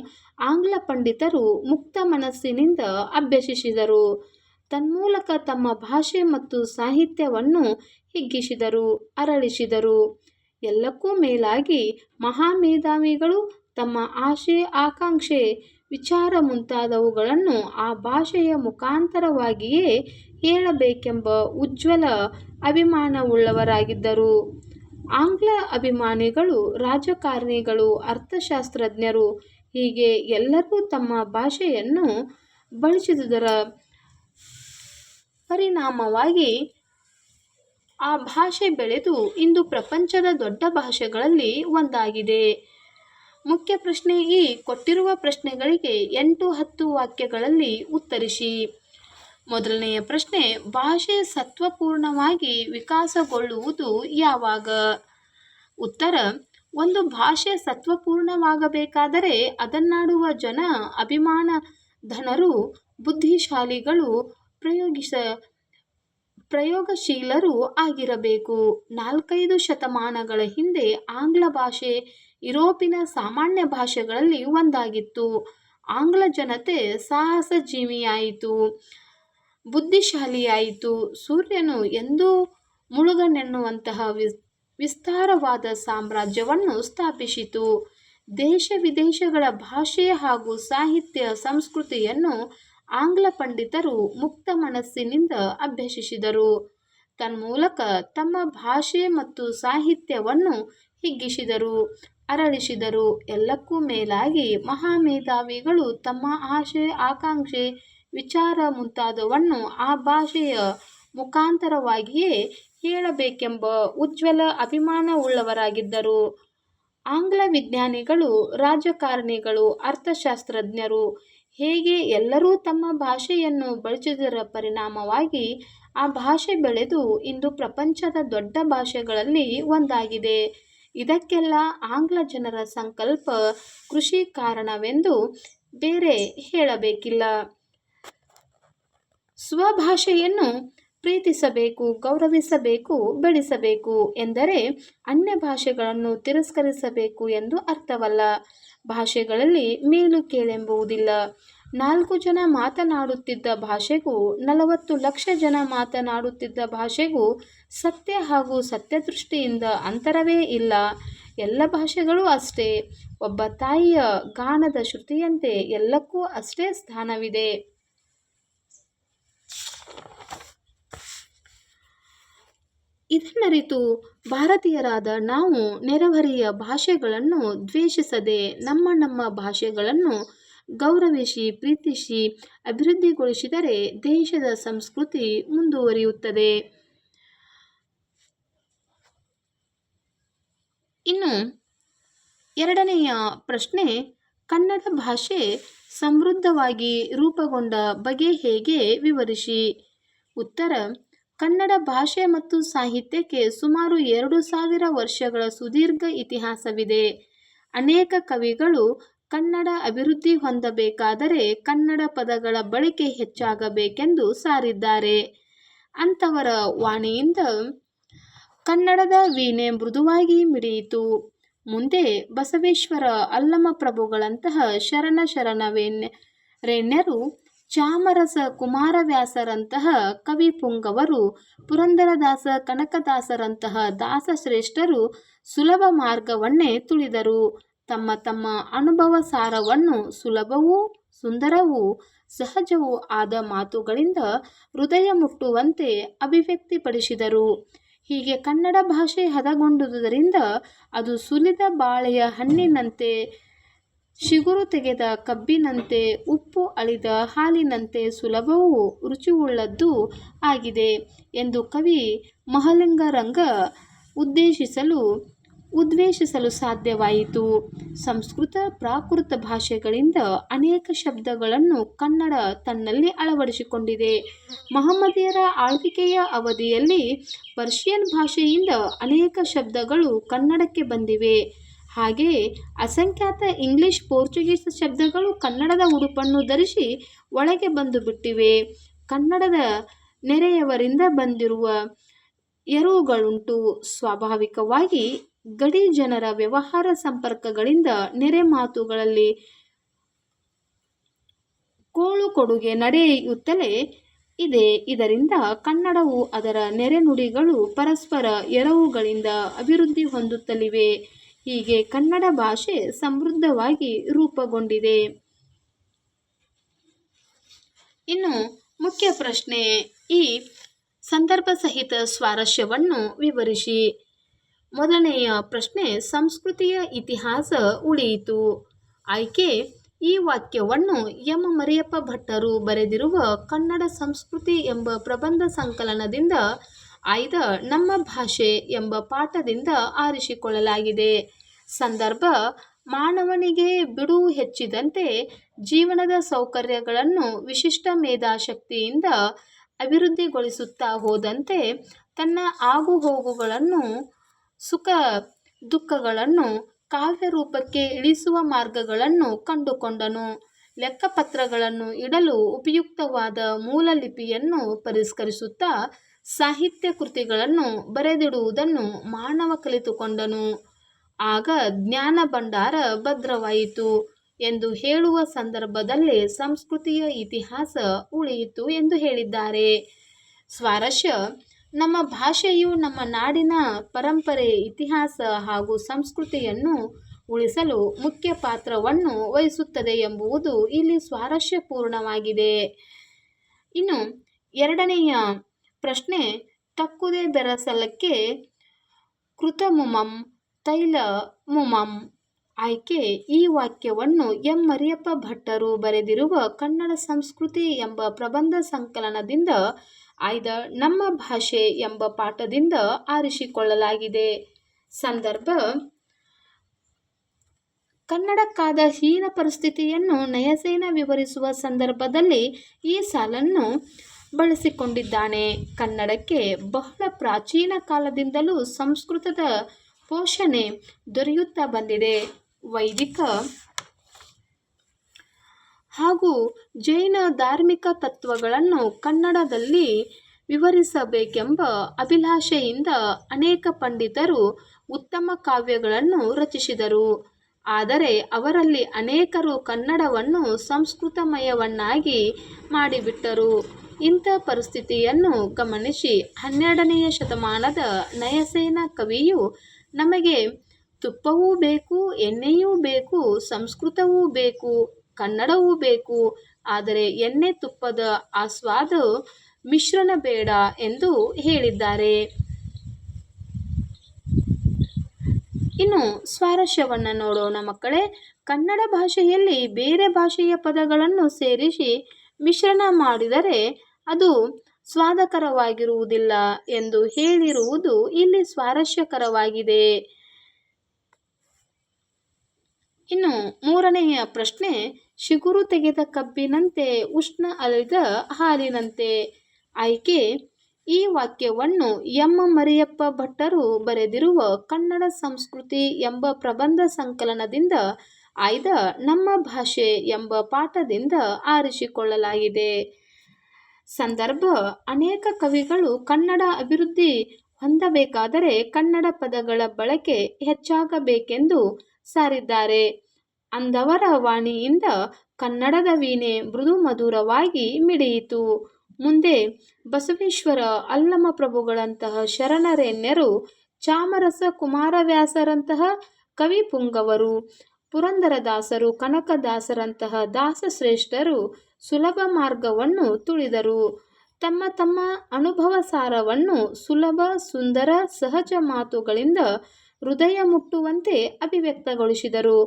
ಆಂಗ್ಲ ಪಂಡಿತರು ಮುಕ್ತ ಮನಸ್ಸಿನಿಂದ ಅಭ್ಯಸಿಸಿದರು. ತನ್ಮೂಲಕ ತಮ್ಮ ಭಾಷೆ ಮತ್ತು ಸಾಹಿತ್ಯವನ್ನು ಹಿಗ್ಗಿಸಿದರು, ಅರಳಿಸಿದರು. ಎಲ್ಲಕ್ಕೂ ಮೇಲಾಗಿ ಮಹಾಮೇಧಾವಿಗಳು ತಮ್ಮ ಆಶೆ ಆಕಾಂಕ್ಷೆ ವಿಚಾರ ಮುಂತಾದವುಗಳನ್ನು ಆ ಭಾಷೆಯ ಮುಖಾಂತರವಾಗಿಯೇ ಹೇಳಬೇಕೆಂಬ ಉಜ್ವಲ ಅಭಿಮಾನವುಳ್ಳವರಾಗಿದ್ದರು. ಆಂಗ್ಲ ಅಭಿಮಾನಿಗಳು, ರಾಜಕಾರಣಿಗಳು, ಅರ್ಥಶಾಸ್ತ್ರಜ್ಞರು ಹೀಗೆ ಎಲ್ಲರೂ ತಮ್ಮ ಭಾಷೆಯನ್ನು ಬಳಸಿದುದರ ಪರಿಣಾಮವಾಗಿ ಆ ಭಾಷೆ ಬೆಳೆದು ಇಂದು ಪ್ರಪಂಚದ ದೊಡ್ಡ ಭಾಷೆಗಳಲ್ಲಿ ಒಂದಾಗಿದೆ. ಮುಖ್ಯ ಪ್ರಶ್ನೆ, ಈ ಕೊಟ್ಟಿರುವ ಪ್ರಶ್ನೆಗಳಿಗೆ 8-10 ವಾಕ್ಯಗಳಲ್ಲಿ ಉತ್ತರಿಸಿ. ಮೊದಲನೆಯ ಪ್ರಶ್ನೆ, ಭಾಷೆ ಸತ್ವಪೂರ್ಣವಾಗಿ ವಿಕಾಸಗೊಳ್ಳುವುದು ಯಾವಾಗ? ಉತ್ತರ, ಒಂದು ಭಾಷೆ ಸತ್ವಪೂರ್ಣವಾಗಬೇಕಾದರೆ ಅದನ್ನಾಡುವ ಜನ ಅಭಿಮಾನಧನರು, ಬುದ್ಧಿಶಾಲಿಗಳು, ಪ್ರಯೋಗಶೀಲರೂ ಆಗಿರಬೇಕು. 4-5 ಶತಮಾನಗಳ ಹಿಂದೆ ಆಂಗ್ಲ ಭಾಷೆ ಯುರೋಪಿನ ಸಾಮಾನ್ಯ ಭಾಷೆಗಳಲ್ಲಿ ಒಂದಾಗಿತ್ತು. ಆಂಗ್ಲ ಜನತೆ ಸಾಹಸಜೀವಿಯಾಯಿತು, ಬುದ್ಧಿಶಾಲಿಯಾಯಿತು. ಸೂರ್ಯನು ಎಂದೂ ಮುಳುಗನೆನ್ನುವಂತಹ ವಿಸ್ತಾರವಾದ ಸಾಮ್ರಾಜ್ಯವನ್ನು ಸ್ಥಾಪಿಸಿತು. ದೇಶ ವಿದೇಶಗಳ ಭಾಷೆ ಹಾಗೂ ಸಾಹಿತ್ಯ ಸಂಸ್ಕೃತಿಯನ್ನು ಆಂಗ್ಲ ಪಂಡಿತರು ಮುಕ್ತ ಮನಸ್ಸಿನಿಂದ ಅಭ್ಯಸಿಸಿದರು. ತನ್ಮೂಲಕ ತಮ್ಮ ಭಾಷೆ ಮತ್ತು ಸಾಹಿತ್ಯವನ್ನು ಹಿಗ್ಗಿಸಿದರು, ಅರಳಿಸಿದರು. ಎಲ್ಲಕ್ಕೂ ಮೇಲಾಗಿ ಮಹಾಮೇಧಾವಿಗಳು ತಮ್ಮ ಆಶೆ ಆಕಾಂಕ್ಷೆ ವಿಚಾರ ಮುಂತಾದವನ್ನು ಆ ಭಾಷೆಯ ಮುಖಾಂತರವಾಗಿಯೇ ಹೇಳಬೇಕೆಂಬ ಉಜ್ವಲ ಅಭಿಮಾನವುಳ್ಳವರಾಗಿದ್ದರು. ಆಂಗ್ಲ ವಿಜ್ಞಾನಿಗಳು, ರಾಜಕಾರಣಿಗಳು, ಅರ್ಥಶಾಸ್ತ್ರಜ್ಞರು ಹೇಗೆ ಎಲ್ಲರೂ ತಮ್ಮ ಭಾಷೆಯನ್ನು ಬಳಸಿದುದರ ಪರಿಣಾಮವಾಗಿ ಆ ಭಾಷೆ ಬೆಳೆದು ಇಂದು ಪ್ರಪಂಚದ ದೊಡ್ಡ ಭಾಷೆಗಳಲ್ಲಿ ಒಂದಾಗಿದೆ. ಇದಕ್ಕೆಲ್ಲ ಆಂಗ್ಲ ಜನರ ಸಂಕಲ್ಪ ಕೃಷಿ ಕಾರಣವೆಂದು ಬೇರೆ ಹೇಳಬೇಕಿಲ್ಲ. ಸ್ವಭಾಷೆಯನ್ನು ಪ್ರೀತಿಸಬೇಕು, ಗೌರವಿಸಬೇಕು, ಬೆಳೆಸಬೇಕು ಎಂದರೆ ಅನ್ಯ ಭಾಷೆಗಳನ್ನು ತಿರಸ್ಕರಿಸಬೇಕು ಎಂದು ಅರ್ಥವಲ್ಲ. ಭಾಷೆಗಳಲ್ಲಿ ಮೇಲು ಕೀಳೆಂಬುದಿಲ್ಲ. 4 ಜನ ಮಾತನಾಡುತ್ತಿದ್ದ ಭಾಷೆಗೂ 40 ಲಕ್ಷ ಜನ ಮಾತನಾಡುತ್ತಿದ್ದ ಭಾಷೆಗೂ ಸತ್ಯ ಹಾಗೂ ಸತ್ಯದೃಷ್ಟಿಯಿಂದ ಅಂತರವೇ ಇಲ್ಲ. ಎಲ್ಲ ಭಾಷೆಗಳೂ ಅಷ್ಟೇ. ಒಬ್ಬ ತಾಯಿಯ ಗಾನದ ಶ್ರುತಿಯಂತೆ ಎಲ್ಲಕ್ಕೂ ಅಷ್ಟೇ ಸ್ಥಾನವಿದೆ. ಇದನ್ನರಿತು ಭಾರತೀಯರಾದ ನಾವು ನೆರೆಹೊರೆಯ ಭಾಷೆಗಳನ್ನು ದ್ವೇಷಿಸದೆ ನಮ್ಮ ಭಾಷೆಗಳನ್ನು ಗೌರವಿಸಿ ಪ್ರೀತಿಸಿ ಅಭಿವೃದ್ಧಿಗೊಳಿಸಿದರೆ ದೇಶದ ಸಂಸ್ಕೃತಿ ಮುಂದುವರಿಯುತ್ತದೆ. ಇನ್ನು ಎರಡನೆಯ ಪ್ರಶ್ನೆ, ಕನ್ನಡ ಭಾಷೆ ಸಮೃದ್ಧವಾಗಿ ರೂಪುಗೊಂಡ ಬಗೆ ಹೇಗೆ ವಿವರಿಸಿ? ಉತ್ತರ: ಕನ್ನಡ ಭಾಷೆ ಮತ್ತು ಸಾಹಿತ್ಯಕ್ಕೆ ಸುಮಾರು 2000 ವರ್ಷಗಳ ಸುದೀರ್ಘ ಇತಿಹಾಸವಿದೆ. ಅನೇಕ ಕವಿಗಳು ಕನ್ನಡ ಅಭಿವೃದ್ಧಿ ಹೊಂದಬೇಕಾದರೆ ಕನ್ನಡ ಪದಗಳ ಬಳಕೆ ಹೆಚ್ಚಾಗಬೇಕೆಂದು ಸಾರಿದ್ದಾರೆ. ಅಂಥವರ ವಾಣಿಯಿಂದ ಕನ್ನಡದ ವೀಣೆ ಮೃದುವಾಗಿ ಮಿಡಿಯಿತು. ಮುಂದೆ ಬಸವೇಶ್ವರ, ಅಲ್ಲಮಪ್ರಭುಗಳಂತಹ ಶರಣರೆಣ್ಯರು, ಚಾಮರಸ ಕುಮಾರವ್ಯಾಸರಂತಹ ಕವಿಪುಂಗವರು, ಪುರಂದರದಾಸ, ಕನಕದಾಸರಂತಹ ದಾಸಶ್ರೇಷ್ಠರು ಸುಲಭ ಮಾರ್ಗವನ್ನೇ ತುಳಿದರು. ತಮ್ಮ ಅನುಭವ ಸಾರವನ್ನು ಸುಲಭವೂ ಸುಂದರವೂ ಸಹಜವೂ ಆದ ಮಾತುಗಳಿಂದ ಹೃದಯ ಮುಟ್ಟುವಂತೆ ಅಭಿವ್ಯಕ್ತಿಪಡಿಸಿದರು. ಹೀಗೆ ಕನ್ನಡ ಭಾಷೆ ಹದಗೊಂಡುದರಿಂದ ಅದು ಸುಲಿದ ಬಾಳೆಯ ಹಣ್ಣಿನಂತೆ, ಚಿಗುರು ತೆಗೆದ ಕಬ್ಬಿನಂತೆ, ಉಪ್ಪು ಅಳಿದ ಹಾಲಿನಂತೆ ಸುಲಭವೂ ರುಚಿಯುಳ್ಳದ್ದೂ ಆಗಿದೆ ಎಂದು ಕವಿ ಮಹಾಲಿಂಗರಂಗ ಉದ್ಘೋಷಿಸಲು ಸಾಧ್ಯವಾಯಿತು. ಸಂಸ್ಕೃತ ಪ್ರಾಕೃತ ಭಾಷೆಗಳಿಂದ ಅನೇಕ ಶಬ್ದಗಳನ್ನು ಕನ್ನಡ ತನ್ನಲ್ಲಿ ಅಳವಡಿಸಿಕೊಂಡಿದೆ. ಮಹಮ್ಮದೀಯರ ಆಳ್ವಿಕೆಯ ಅವಧಿಯಲ್ಲಿ ಪರ್ಷಿಯನ್ ಭಾಷೆಯಿಂದ ಅನೇಕ ಶಬ್ದಗಳು ಕನ್ನಡಕ್ಕೆ ಬಂದಿವೆ. ಹಾಗೆಯೇ ಅಸಂಖ್ಯಾತ ಇಂಗ್ಲಿಷ್, ಪೋರ್ಚುಗೀಸ್ ಶಬ್ದಗಳು ಕನ್ನಡದ ಉಡುಪನ್ನು ಧರಿಸಿ ಒಳಗೆ ಬಂದು ಬಿಟ್ಟಿವೆ. ಕನ್ನಡದ ನೆರೆಯವರಿಂದ ಬಂದಿರುವ ಎರವುಗಳುಂಟು. ಸ್ವಾಭಾವಿಕವಾಗಿ ಗಡಿ ಜನರ ವ್ಯವಹಾರ ಸಂಪರ್ಕಗಳಿಂದ ನೆರೆ ಮಾತುಗಳಲ್ಲಿ ಕೊಡುಗೆ ನಡೆಯುತ್ತಲೇ ಇದೆ. ಇದರಿಂದ ಕನ್ನಡವು ಅದರ ನೆರೆನುಡಿಗಳು ಪರಸ್ಪರ ಎರವುಗಳಿಂದ ಅಭಿವೃದ್ಧಿ ಹೊಂದುತ್ತಲಿವೆ. ಹೀಗೆ ಕನ್ನಡ ಭಾಷೆ ಸಮೃದ್ಧವಾಗಿ ರೂಪುಗೊಂಡಿದೆ. ಇನ್ನು ಮುಖ್ಯ ಪ್ರಶ್ನೆ, ಈ ಸಂದರ್ಭ ಸಹಿತ ಸ್ವಾರಸ್ಯವನ್ನು ವಿವರಿಸಿ. ಮೊದಲನೆಯ ಪ್ರಶ್ನೆ, ಸಂಸ್ಕೃತಿಯ ಇತಿಹಾಸ ಉಳಿಯಿತು. ಆಯ್ಕೆ: ಈ ವಾಕ್ಯವನ್ನು ಎಂ. ಮರಿಯಪ್ಪ ಭಟ್ಟರು ಬರೆದಿರುವ ಕನ್ನಡ ಸಂಸ್ಕೃತಿ ಎಂಬ ಪ್ರಬಂಧ ಸಂಕಲನದಿಂದ ಆಯ್ದ ನಮ್ಮ ಭಾಷೆ ಎಂಬ ಪಾಠದಿಂದ ಆರಿಸಿಕೊಳ್ಳಲಾಗಿದೆ. ಸಂದರ್ಭ: ಮಾನವನಿಗೆ ಬಿಡುವು ಹೆಚ್ಚಿದಂತೆ ಜೀವನದ ಸೌಕರ್ಯಗಳನ್ನು ವಿಶಿಷ್ಟ ಮೇಧಾಶಕ್ತಿಯಿಂದ ಅಭಿವೃದ್ಧಿಗೊಳಿಸುತ್ತಾ ಹೋದಂತೆ ತನ್ನ ಆಗುಹೋಗುಗಳನ್ನು, ಸುಖ ದುಃಖಗಳನ್ನು ಕಾವ್ಯರೂಪಕ್ಕೆ ಇಳಿಸುವ ಮಾರ್ಗಗಳನ್ನು ಕಂಡುಕೊಂಡನು. ಲೆಕ್ಕಪತ್ರಗಳನ್ನು ಇಡಲು ಉಪಯುಕ್ತವಾದ ಮೂಲಲಿಪಿಯನ್ನು ಪರಿಷ್ಕರಿಸುತ್ತಾ ಸಾಹಿತ್ಯ ಕೃತಿಗಳನ್ನು ಬರೆದಿಡುವುದನ್ನು ಮಾನವ ಕಲಿತುಕೊಂಡನು. ಆಗ ಜ್ಞಾನ ಭಂಡಾರ ಭದ್ರವಾಯಿತು ಎಂದು ಹೇಳುವ ಸಂದರ್ಭದಲ್ಲೇ ಸಂಸ್ಕೃತಿಯ ಇತಿಹಾಸ ಉಳಿಯಿತು ಎಂದು ಹೇಳಿದ್ದಾರೆ. ಸ್ವಾರಸ್ಯ: ನಮ್ಮ ಭಾಷೆಯು ನಮ್ಮ ನಾಡಿನ ಪರಂಪರೆ, ಇತಿಹಾಸ ಹಾಗೂ ಸಂಸ್ಕೃತಿಯನ್ನು ಉಳಿಸಲು ಮುಖ್ಯ ಪಾತ್ರವನ್ನು ವಹಿಸುತ್ತದೆ ಎಂಬುದು ಇಲ್ಲಿ ಸ್ವಾರಸ್ಯಪೂರ್ಣವಾಗಿದೆ. ಇನ್ನು ಎರಡನೆಯ ಪ್ರಶ್ನೆ, ತಕ್ಕುದೇ ಬೆರಸಲಕ್ಕೆ ಕೃತಮುಮಂ ತೈಲಮುಮಂ. ಆಯ್ಕೆ: ಈ ವಾಕ್ಯವನ್ನು ಎಂ. ಮರಿಯಪ್ಪ ಭಟ್ಟರು ಬರೆದಿರುವ ಕನ್ನಡ ಸಂಸ್ಕೃತಿ ಎಂಬ ಪ್ರಬಂಧ ಸಂಕಲನದಿಂದ ಆಯ್ದ ನಮ್ಮ ಭಾಷೆ ಎಂಬ ಪಾಠದಿಂದ ಆರಿಸಿಕೊಳ್ಳಲಾಗಿದೆ. ಸಂದರ್ಭ: ಕನ್ನಡಕ್ಕಾದ ಹೀನ ಪರಿಸ್ಥಿತಿಯನ್ನು ನಯಸೇನ ವಿವರಿಸುವ ಸಂದರ್ಭದಲ್ಲಿ ಈ ಸಾಲನ್ನು ಬಳಸಿಕೊಂಡಿದ್ದಾನೆ. ಕನ್ನಡಕ್ಕೆ ಬಹಳ ಪ್ರಾಚೀನ ಕಾಲದಿಂದಲೂ ಸಂಸ್ಕೃತದ ಪೋಷಣೆ ದೊರೆಯುತ್ತಾ ಬಂದಿದೆ. ವೈದಿಕ ಹಾಗೂ ಜೈನ ಧಾರ್ಮಿಕ ತತ್ವಗಳನ್ನು ಕನ್ನಡದಲ್ಲಿ ವಿವರಿಸಬೇಕೆಂಬ ಅಭಿಲಾಷೆಯಿಂದ ಅನೇಕ ಪಂಡಿತರು ಉತ್ತಮ ಕಾವ್ಯಗಳನ್ನು ರಚಿಸಿದರು. ಆದರೆ ಅವರಲ್ಲಿ ಅನೇಕರು ಕನ್ನಡವನ್ನು ಸಂಸ್ಕೃತಮಯವನ್ನಾಗಿ ಮಾಡಿಬಿಟ್ಟರು. ಇಂಥ ಪರಿಸ್ಥಿತಿಯನ್ನು ಗಮನಿಸಿ 12ನೆಯ ಶತಮಾನದ ನಯಸೇನ ಕವಿಯು ನಮಗೆ ತುಪ್ಪವೂ ಬೇಕು, ಎಣ್ಣೆಯೂ ಬೇಕು, ಸಂಸ್ಕೃತವೂ ಬೇಕು, ಕನ್ನಡವೂ ಬೇಕು, ಆದರೆ ಎಣ್ಣೆ ತುಪ್ಪದ ಆಸ್ವಾದ ಮಿಶ್ರಣ ಬೇಡ ಎಂದು ಹೇಳಿದ್ದಾರೆ. ಇನ್ನು ಸ್ವಾರಸ್ಯವನ್ನು ನೋಡೋಣ ಮಕ್ಕಳೇ. ಕನ್ನಡ ಭಾಷೆಯಲ್ಲಿ ಬೇರೆ ಭಾಷೆಯ ಪದಗಳನ್ನು ಸೇರಿಸಿ ಮಿಶ್ರಣ ಮಾಡಿದರೆ ಅದು ಸ್ವಾದಕರವಾಗಿರುವುದಿಲ್ಲ ಎಂದು ಹೇಳಿರುವುದು ಇಲ್ಲಿ ಸ್ವಾರಸ್ಯಕರವಾಗಿದೆ. ಇನ್ನು 3ನೆಯ ಪ್ರಶ್ನೆ, ಚಿಗುರು ತೆಗೆದ ಕಬ್ಬಿನಂತೆ ಉಷ್ಣ ಅಲಿದ ಹಾಲಿನಂತೆ. ಆಯ್ಕೆ: ಈ ವಾಕ್ಯವನ್ನು ಎಂ ಮರಿಯಪ್ಪ ಭಟ್ಟರು ಬರೆದಿರುವ ಕನ್ನಡ ಸಂಸ್ಕೃತಿ ಎಂಬ ಪ್ರಬಂಧ ಸಂಕಲನದಿಂದ ಆಯ್ದ ನಮ್ಮ ಭಾಷೆ ಎಂಬ ಪಾಠದಿಂದ ಆರಿಸಿಕೊಳ್ಳಲಾಗಿದೆ. ಸಂದರ್ಭ: ಅನೇಕ ಕವಿಗಳು ಕನ್ನಡ ಅಭಿವೃದ್ಧಿ ಹೊಂದಬೇಕಾದರೆ ಕನ್ನಡ ಪದಗಳ ಬಳಕೆ ಹೆಚ್ಚಾಗಬೇಕೆಂದು ಸಾರಿದ್ದಾರೆ. ಅಂದವರ ವಾಣಿಯಿಂದ ಕನ್ನಡದ ವೀಣೆ ಮೃದು ಮಧುರವಾಗಿ ಮಿಡಿಯಿತು. ಮುಂದೆ ಬಸವೇಶ್ವರ, ಅಲ್ಲಮಪ್ರಭುಗಳಂತಹ ಶರಣರೆನ್ಯರು, ಚಾಮರಸ ಕುಮಾರವ್ಯಾಸರಂತಹ ಕವಿಪುಂಗವರು, ಪುರಂದರದಾಸರು, ಕನಕದಾಸರಂತಹ ದಾಸಶ್ರೇಷ್ಠರು ಸುಲಭ ಮಾರ್ಗವನ್ನು ತುಳಿದರು. ತಮ್ಮ ತಮ್ಮ ಅನುಭವ ಸಾರವನ್ನು ಸುಲಭ, ಸುಂದರ, ಸಹಜ ಮಾತುಗಳಿಂದ ಹೃದಯ ಮುಟ್ಟುವಂತೆ ಅಭಿವ್ಯಕ್ತಗೊಳಿಸಿದರು.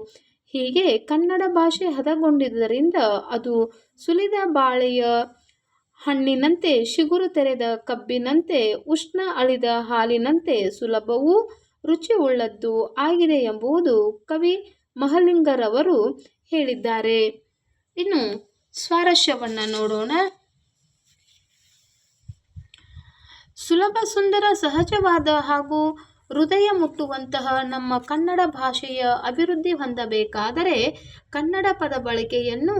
ಹೀಗೆ ಕನ್ನಡ ಭಾಷೆ ಹದಗೊಂಡಿದ್ದರಿಂದ ಅದು ಸುಲಿದ ಬಾಳೆಯ ಹಣ್ಣಿನಂತೆ, ಚಿಗುರು ತೆರೆದ ಕಬ್ಬಿನಂತೆ, ಉಷ್ಣ ಅಳಿದ ಹಾಲಿನಂತೆ ಸುಲಭವೂ ರುಚಿಯುಳ್ಳದ್ದೂ ಆಗಿದೆ ಎಂಬುದು ಕವಿ ಮಹಲಿಂಗರವರು ಹೇಳಿದ್ದಾರೆ. ಇನ್ನು ಸ್ವಾರಸ್ಯವನ್ನು ನೋಡೋಣ. ಸುಲಭ, ಸುಂದರ, ಸಹಜವಾದ ಹಾಗೂ ಹೃದಯ ಮುಟ್ಟುವಂತಹ ನಮ್ಮ ಕನ್ನಡ ಭಾಷೆಯ ಅಭಿವೃದ್ಧಿ ಹೊಂದಬೇಕಾದರೆ ಕನ್ನಡ ಪದ ಬಳಕೆಯನ್ನು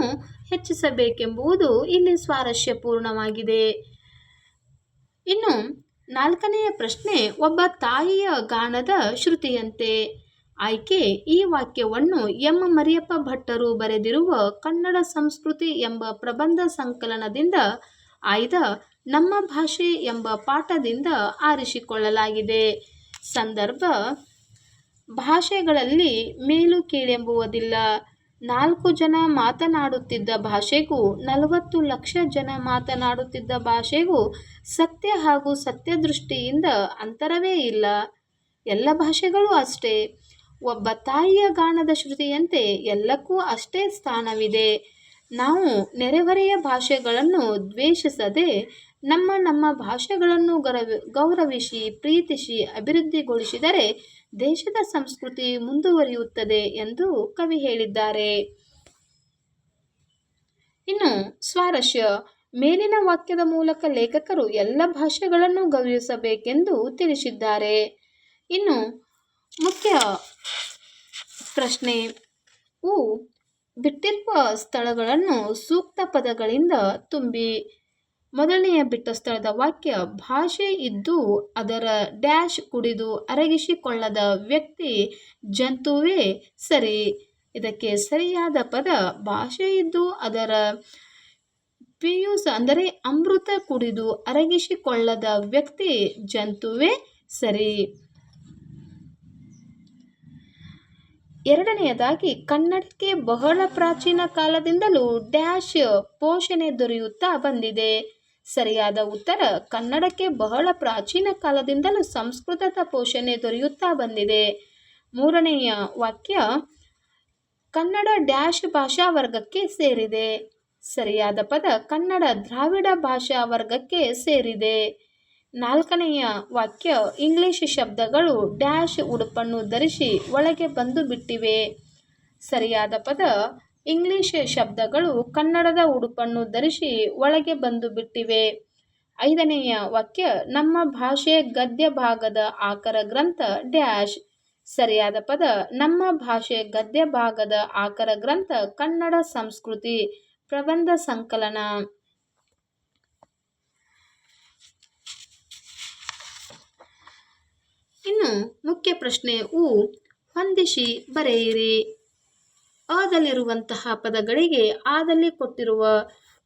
ಹೆಚ್ಚಿಸಬೇಕೆಂಬುದು ಇಲ್ಲಿ ಸ್ವಾರಸ್ಯಪೂರ್ಣವಾಗಿದೆ. ಇನ್ನು 4ನೆಯ ಪ್ರಶ್ನೆ, ಒಬ್ಬ ತಾಯಿಯ ಗಾನದ ಶ್ರುತಿಯಂತೆ. ಆಯ್ಕೆ: ಈ ವಾಕ್ಯವನ್ನು ಎಂ ಮರಿಯಪ್ಪ ಭಟ್ಟರು ಬರೆದಿರುವ ಕನ್ನಡ ಸಂಸ್ಕೃತಿ ಎಂಬ ಪ್ರಬಂಧ ಸಂಕಲನದಿಂದ ಆಯ್ದ ನಮ್ಮ ಭಾಷೆ ಎಂಬ ಪಾಠದಿಂದ ಆರಿಸಿಕೊಳ್ಳಲಾಗಿದೆ. ಸಂದರ್ಭ: ಭಾಷೆಗಳಲ್ಲಿ ಮೇಲು ಕೀಳೆಂಬುವುದಿಲ್ಲ. 4 ಜನ ಮಾತನಾಡುತ್ತಿದ್ದ ಭಾಷೆಗೂ 40 ಲಕ್ಷ ಜನ ಮಾತನಾಡುತ್ತಿದ್ದ ಭಾಷೆಗೂ ಸತ್ಯ ಹಾಗೂ ಸತ್ಯದೃಷ್ಟಿಯಿಂದ ಅಂತರವೇ ಇಲ್ಲ. ಎಲ್ಲ ಭಾಷೆಗಳೂ ಅಷ್ಟೇ. ಒಬ್ಬ ತಾಯಿಯ ಗಾನದ ಶ್ರುತಿಯಂತೆ ಎಲ್ಲಕ್ಕೂ ಅಷ್ಟೇ ಸ್ಥಾನವಿದೆ. ನಾವು ನೆರೆಹೊರೆಯ ಭಾಷೆಗಳನ್ನು ದ್ವೇಷಿಸದೆ ನಮ್ಮ ನಮ್ಮ ಭಾಷೆಗಳನ್ನು ಗೌರವಿಸಿ, ಪ್ರೀತಿಸಿ, ಅಭಿವೃದ್ಧಿಗೊಳಿಸಿದರೆ ದೇಶದ ಸಂಸ್ಕೃತಿ ಮುಂದುವರಿಯುತ್ತದೆ ಎಂದು ಕವಿ ಹೇಳಿದ್ದಾರೆ. ಇನ್ನು ಸ್ವಾರಸ್ಯ: ಮೇಲಿನ ವಾಕ್ಯದ ಮೂಲಕ ಲೇಖಕರು ಎಲ್ಲ ಭಾಷೆಗಳನ್ನು ಗೌರವಿಸಬೇಕೆಂದು ತಿಳಿಸಿದ್ದಾರೆ. ಇನ್ನು ಮುಖ್ಯ ಪ್ರಶ್ನೆ, ಬಿಟ್ಟಿರುವ ಸ್ಥಳಗಳನ್ನು ಸೂಕ್ತ ಪದಗಳಿಂದ ತುಂಬಿ. ಮೊದಲನೆಯ ಬಿಟ್ಟ ಸ್ಥಳದ ವಾಕ್ಯ, ಭಾಷೆ ಇದ್ದು ಅದರ ಡ್ಯಾಶ್ ಕುಡಿದು ಅರಗಿಸಿಕೊಳ್ಳದ ವ್ಯಕ್ತಿ ಜಂತುವೇ ಸರಿ. ಇದಕ್ಕೆ ಸರಿಯಾದ ಪದ, ಭಾಷೆ ಇದ್ದು ಅದರ ಪಿಯೂಸ್ ಅಂದರೆ ಅಮೃತ ಕುಡಿದು ಅರಗಿಸಿಕೊಳ್ಳದ ವ್ಯಕ್ತಿ ಜಂತುವೇ ಸರಿ. ಎರಡನೆಯದಾಗಿ, ಕನ್ನಡಕ್ಕೆ ಬಹಳ ಪ್ರಾಚೀನ ಕಾಲದಿಂದಲೂ ಡ್ಯಾಶ್ ಪೋಷಣೆ ದೊರೆಯುತ್ತಾ ಬಂದಿದೆ. ಸರಿಯಾದ ಉತ್ತರ, ಕನ್ನಡಕ್ಕೆ ಬಹಳ ಪ್ರಾಚೀನ ಕಾಲದಿಂದಲೂ ಸಂಸ್ಕೃತದ ಪೋಷಣೆ ದೊರೆಯುತ್ತಾ ಬಂದಿದೆ. ಮೂರನೆಯ ವಾಕ್ಯ, ಕನ್ನಡ ಡ್ಯಾಶ್ ಭಾಷಾ ವರ್ಗಕ್ಕೆ ಸೇರಿದೆ. ಸರಿಯಾದ ಪದ, ಕನ್ನಡ ದ್ರಾವಿಡ ಭಾಷಾ ವರ್ಗಕ್ಕೆ ಸೇರಿದೆ. ನಾಲ್ಕನೆಯ ವಾಕ್ಯ, ಇಂಗ್ಲಿಷ್ ಶಬ್ದಗಳು ಡ್ಯಾಶ್ ಉಡುಪನ್ನು ಧರಿಸಿ ಒಳಗೆ ಬಂದು ಬಿಟ್ಟಿವೆ. ಸರಿಯಾದ ಪದ, ಇಂಗ್ಲಿಷ್ ಶಬ್ದಗಳು ಕನ್ನಡದ ಉಡುಪನ್ನು ಧರಿಸಿ ಒಳಗೆ ಬಂದು ಬಿಟ್ಟಿವೆ. ಐದನೆಯ ವಾಕ್ಯ, ನಮ್ಮ ಭಾಷೆ ಗದ್ಯ ಭಾಗದ ಆಕರ ಗ್ರಂಥ ಡ್ಯಾಶ್. ಸರಿಯಾದ ಪದ, ನಮ್ಮ ಭಾಷೆ ಗದ್ಯ ಭಾಗದ ಆಕರ ಗ್ರಂಥ ಕನ್ನಡ ಸಂಸ್ಕೃತಿ ಪ್ರಬಂಧ ಸಂಕಲನ. ಇನ್ನು ಮುಖ್ಯ ಪ್ರಶ್ನೆ, ಹೊಂದಿಸಿ ಬರೆಯಿರಿ. ಅದಲ್ಲಿರುವಂತಹ ಪದಗಳಿಗೆ ಆದಲ್ಲಿ ಕೊಟ್ಟಿರುವ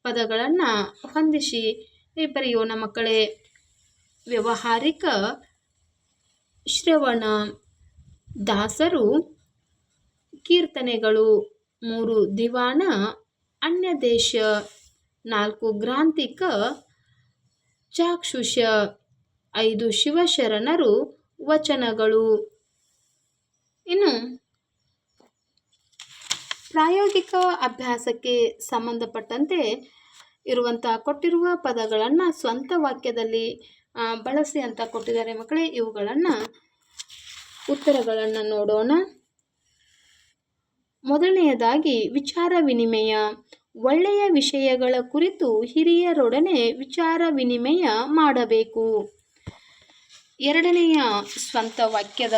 ಪದಗಳನ್ನು ಹೊಂದಿಸಿ ಬರೆಯೋಣ ಮಕ್ಕಳೇ. ವ್ಯಾವಹಾರಿಕ, ಶ್ರವಣ, ದಾಸರು, ಕೀರ್ತನೆಗಳು, 3 ದಿವಾನ, ಅನ್ಯದೇಶ, 4 ಗ್ರಾಂಥಿಕ, ಚಾಕ್ಷುಷ, 5 ಶಿವಶರಣರು, ವಚನಗಳು. ಇನ್ನು ಪ್ರಾಯೋಗಿಕ ಅಭ್ಯಾಸಕ್ಕೆ ಸಂಬಂಧಪಟ್ಟಂತೆ ಇರುವಂಥ ಕೊಟ್ಟಿರುವ ಪದಗಳನ್ನು ಸ್ವಂತ ವಾಕ್ಯದಲ್ಲಿ ಬಳಸಿ ಅಂತ ಕೊಟ್ಟಿದ್ದಾರೆ ಮಕ್ಕಳೇ. ಇವುಗಳನ್ನು ಉತ್ತರಗಳನ್ನು ನೋಡೋಣ. ಮೊದಲನೆಯದಾಗಿ ವಿಚಾರ ವಿನಿಮಯ. ಒಳ್ಳೆಯ ವಿಷಯಗಳ ಕುರಿತು ಹಿರಿಯರೊಡನೆ ವಿಚಾರ ವಿನಿಮಯ ಮಾಡಬೇಕು. ಎರಡನೆಯ ಸ್ವಂತ ವಾಕ್ಯದ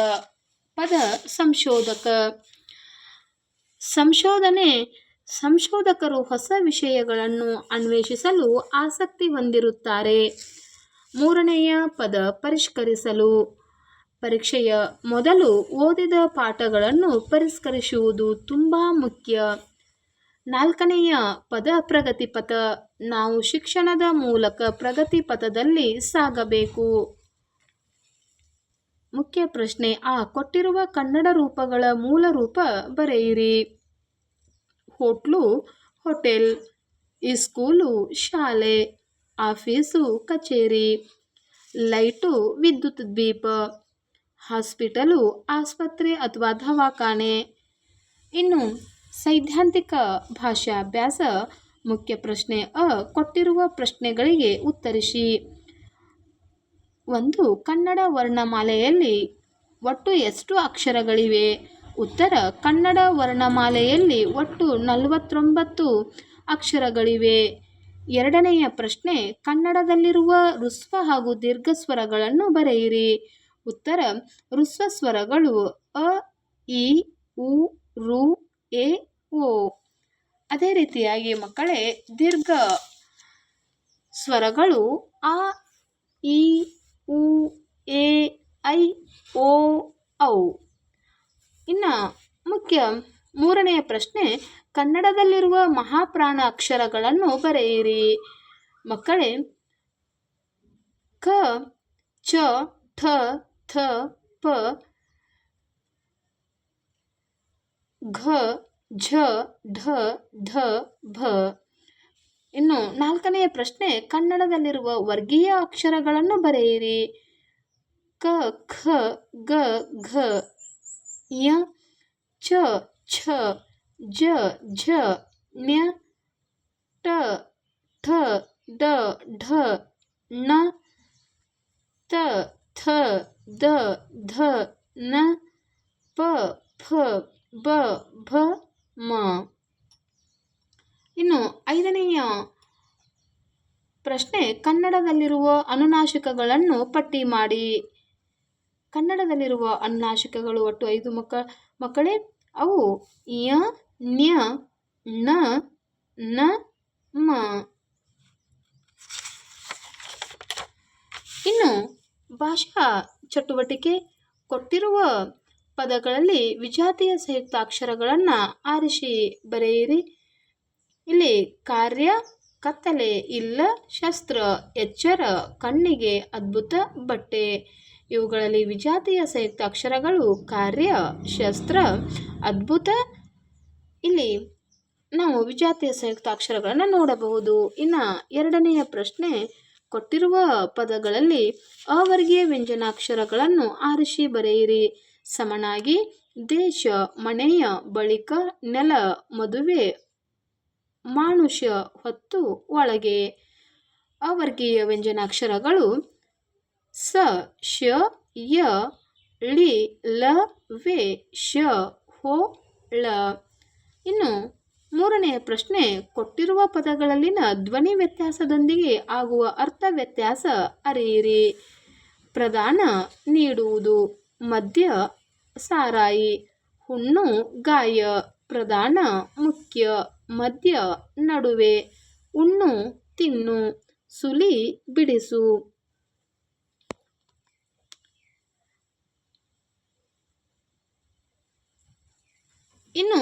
ಪದ ಸಂಶೋಧಕ. ಸಂಶೋಧಕರು ಹೊಸ ವಿಷಯಗಳನ್ನು ಅನ್ವೇಷಿಸಲು ಆಸಕ್ತಿ ಹೊಂದಿರುತ್ತಾರೆ. ಮೂರನೆಯ ಪದ ಪರಿಷ್ಕರಿಸಲು. ಪರೀಕ್ಷೆಯ ಮೊದಲು ಓದಿದ ಪಾಠಗಳನ್ನು ಪರಿಷ್ಕರಿಸುವುದು ತುಂಬ ಮುಖ್ಯ. ನಾಲ್ಕನೆಯ ಪದ ಪ್ರಗತಿಪಥ. ನಾವು ಶಿಕ್ಷಣದ ಮೂಲಕ ಪ್ರಗತಿಪಥದಲ್ಲಿ ಸಾಗಬೇಕು. ಮುಖ್ಯ ಪ್ರಶ್ನೆ ಕೊಟ್ಟಿರುವ ಕನ್ನಡ ರೂಪಗಳ ಮೂಲ ರೂಪ ಬರೆಯಿರಿ. ಹೋಟ್ಲು ಹೋಟೆಲ್, ಸ್ಕೂಲು ಶಾಲೆ, ಆಫೀಸು ಕಚೇರಿ, ಲೈಟು ವಿದ್ಯುತ್ ದೀಪ, ಹಾಸ್ಪಿಟಲು ಆಸ್ಪತ್ರೆ ಅಥವಾ ದವಾಖಾನೆ. ಇನ್ನು ಸೈದ್ಧಾಂತಿಕ ಭಾಷಾಭ್ಯಾಸ. ಮುಖ್ಯ ಪ್ರಶ್ನೆ ಕೊಟ್ಟಿರುವ ಪ್ರಶ್ನೆಗಳಿಗೆ ಉತ್ತರಿಸಿ. 1. ಕನ್ನಡ ವರ್ಣಮಾಲೆಯಲ್ಲಿ ಒಟ್ಟು ಎಷ್ಟು ಅಕ್ಷರಗಳಿವೆ? ಉತ್ತರ: ಕನ್ನಡ ವರ್ಣಮಾಲೆಯಲ್ಲಿ ಒಟ್ಟು 49 ಅಕ್ಷರಗಳಿವೆ. ಎರಡನೆಯ ಪ್ರಶ್ನೆ: ಕನ್ನಡದಲ್ಲಿರುವ ಹ್ರಸ್ವ ಹಾಗೂ ದೀರ್ಘ ಸ್ವರಗಳನ್ನು ಬರೆಯಿರಿ. ಉತ್ತರ: ಹ್ರಸ್ವ ಸ್ವರಗಳು ಅ, ಇ, ಉ, ರು, ಎ, ಓ. ಅದೇ ರೀತಿಯಾಗಿ ಮಕ್ಕಳೇ ದೀರ್ಘ ಸ್ವರಗಳು ಆ, ಇ, ಉ, ಎ, ಐ, ಓ, ಔ. ಇನ್ನು ಮೂರನೆಯ ಪ್ರಶ್ನೆ: ಕನ್ನಡದಲ್ಲಿರುವ ಮಹಾಪ್ರಾಣ ಅಕ್ಷರಗಳನ್ನು ಬರೆಯಿರಿ. ಮಕ್ಕಳೇ ಕ, ಚ, ಠ, ಥ, ಪ, ಘ, ಝ, ಢ, ಢ, ಭ. ಇನ್ನು ನಾಲ್ಕನೆಯ ಪ್ರಶ್ನೆ: ಕನ್ನಡದಲ್ಲಿರುವ ವರ್ಗೀಯ ಅಕ್ಷರಗಳನ್ನು ಬರೆಯಿರಿ. ಕ, ಖ, ಗ, ಘ, ಞ, ಚ, ಛ, ಜ, ಝ, ಞ, ಟ, ಠ, ಡ, ಢ, ಣ, ತ, ಥ, ದ, ಧ, ನ, ಪ, ಫ, ಬ, ಭ, ಮ. ಇನ್ನು ಐದನೆಯ ಪ್ರಶ್ನೆ: ಕನ್ನಡದಲ್ಲಿರುವ ಅನುನಾಸಿಕಗಳನ್ನು ಪಟ್ಟಿ ಮಾಡಿ. ಕನ್ನಡದಲ್ಲಿರುವ ಅನುನಾಸಿಕಗಳು ಒಟ್ಟು 5 ಮಕ್ಕಳೇ. ಅವು ಯ, ನ್ಯ, ಣ, ನ, ಮ. ಇನ್ನು ಭಾಷಾ ಚಟುವಟಿಕೆ. ಕೊಟ್ಟಿರುವ ಪದಗಳಲ್ಲಿ ವಿಜಾತಿಯ ಸಂಯುಕ್ತಾಕ್ಷರಗಳನ್ನು ಆರಿಸಿ ಬರೆಯಿರಿ. ಇಲ್ಲಿ ಕಾರ್ಯ, ಕತ್ತಲೆ, ಇಲ್ಲ, ಶಸ್ತ್ರ, ಎಚ್ಚರ, ಕಣ್ಣಿಗೆ, ಅದ್ಭುತ, ಬಟ್ಟೆ. ಇವುಗಳಲ್ಲಿ ವಿಜಾತಿಯ ಸಂಯುಕ್ತಾಕ್ಷರಗಳು ಕಾರ್ಯ, ಶಸ್ತ್ರ, ಅದ್ಭುತ. ಇಲ್ಲಿ ನಾವು ವಿಜಾತಿಯ ಸಂಯುಕ್ತಾಕ್ಷರಗಳನ್ನು ನೋಡಬಹುದು. ಇನ್ನು ಎರಡನೆಯ ಪ್ರಶ್ನೆ: ಕೊಟ್ಟಿರುವ ಪದಗಳಲ್ಲಿ ಅವರ್ಗೀಯ ವ್ಯಂಜನಾಕ್ಷರಗಳನ್ನು ಆರಿಸಿ ಬರೆಯಿರಿ. ಸಮನಾಗಿ, ದೇಶ, ಮನೆಯ, ಬಳಿಕ, ನೆಲ, ಮದುವೆ, ಮಾನುಷ, ಹೊತ್ತು, ಒಳಗೆ. ಅವರ್ಗೀಯ ವ್ಯಂಜನಾಕ್ಷರಗಳು ಸ, ಶ, ಯ, ಳಿ, ಲ, ವೆ, ಶ, ಹೊ, ಳ. ಇನ್ನು ಮೂರನೆಯ ಪ್ರಶ್ನೆ: ಕೊಟ್ಟಿರುವ ಪದಗಳಲ್ಲಿನ ಧ್ವನಿ ವ್ಯತ್ಯಾಸದೊಂದಿಗೆ ಆಗುವ ಅರ್ಥ ವ್ಯತ್ಯಾಸ ಅರಿಯಿರಿ. ಪ್ರಧಾನ, ನೀಡುವುದು. ಮದ್ಯ, ಸಾರಾಯಿ. ಹುಣ್ಣು, ಗಾಯ. ಪ್ರಧಾನ, ಮುಖ್ಯ. ಮದ್ಯ, ನಡುವೆ. ಉಣ್ಣು, ತಿನ್ನು. ಸುಲಿ, ಬಿಡಿಸು. ಇನ್ನು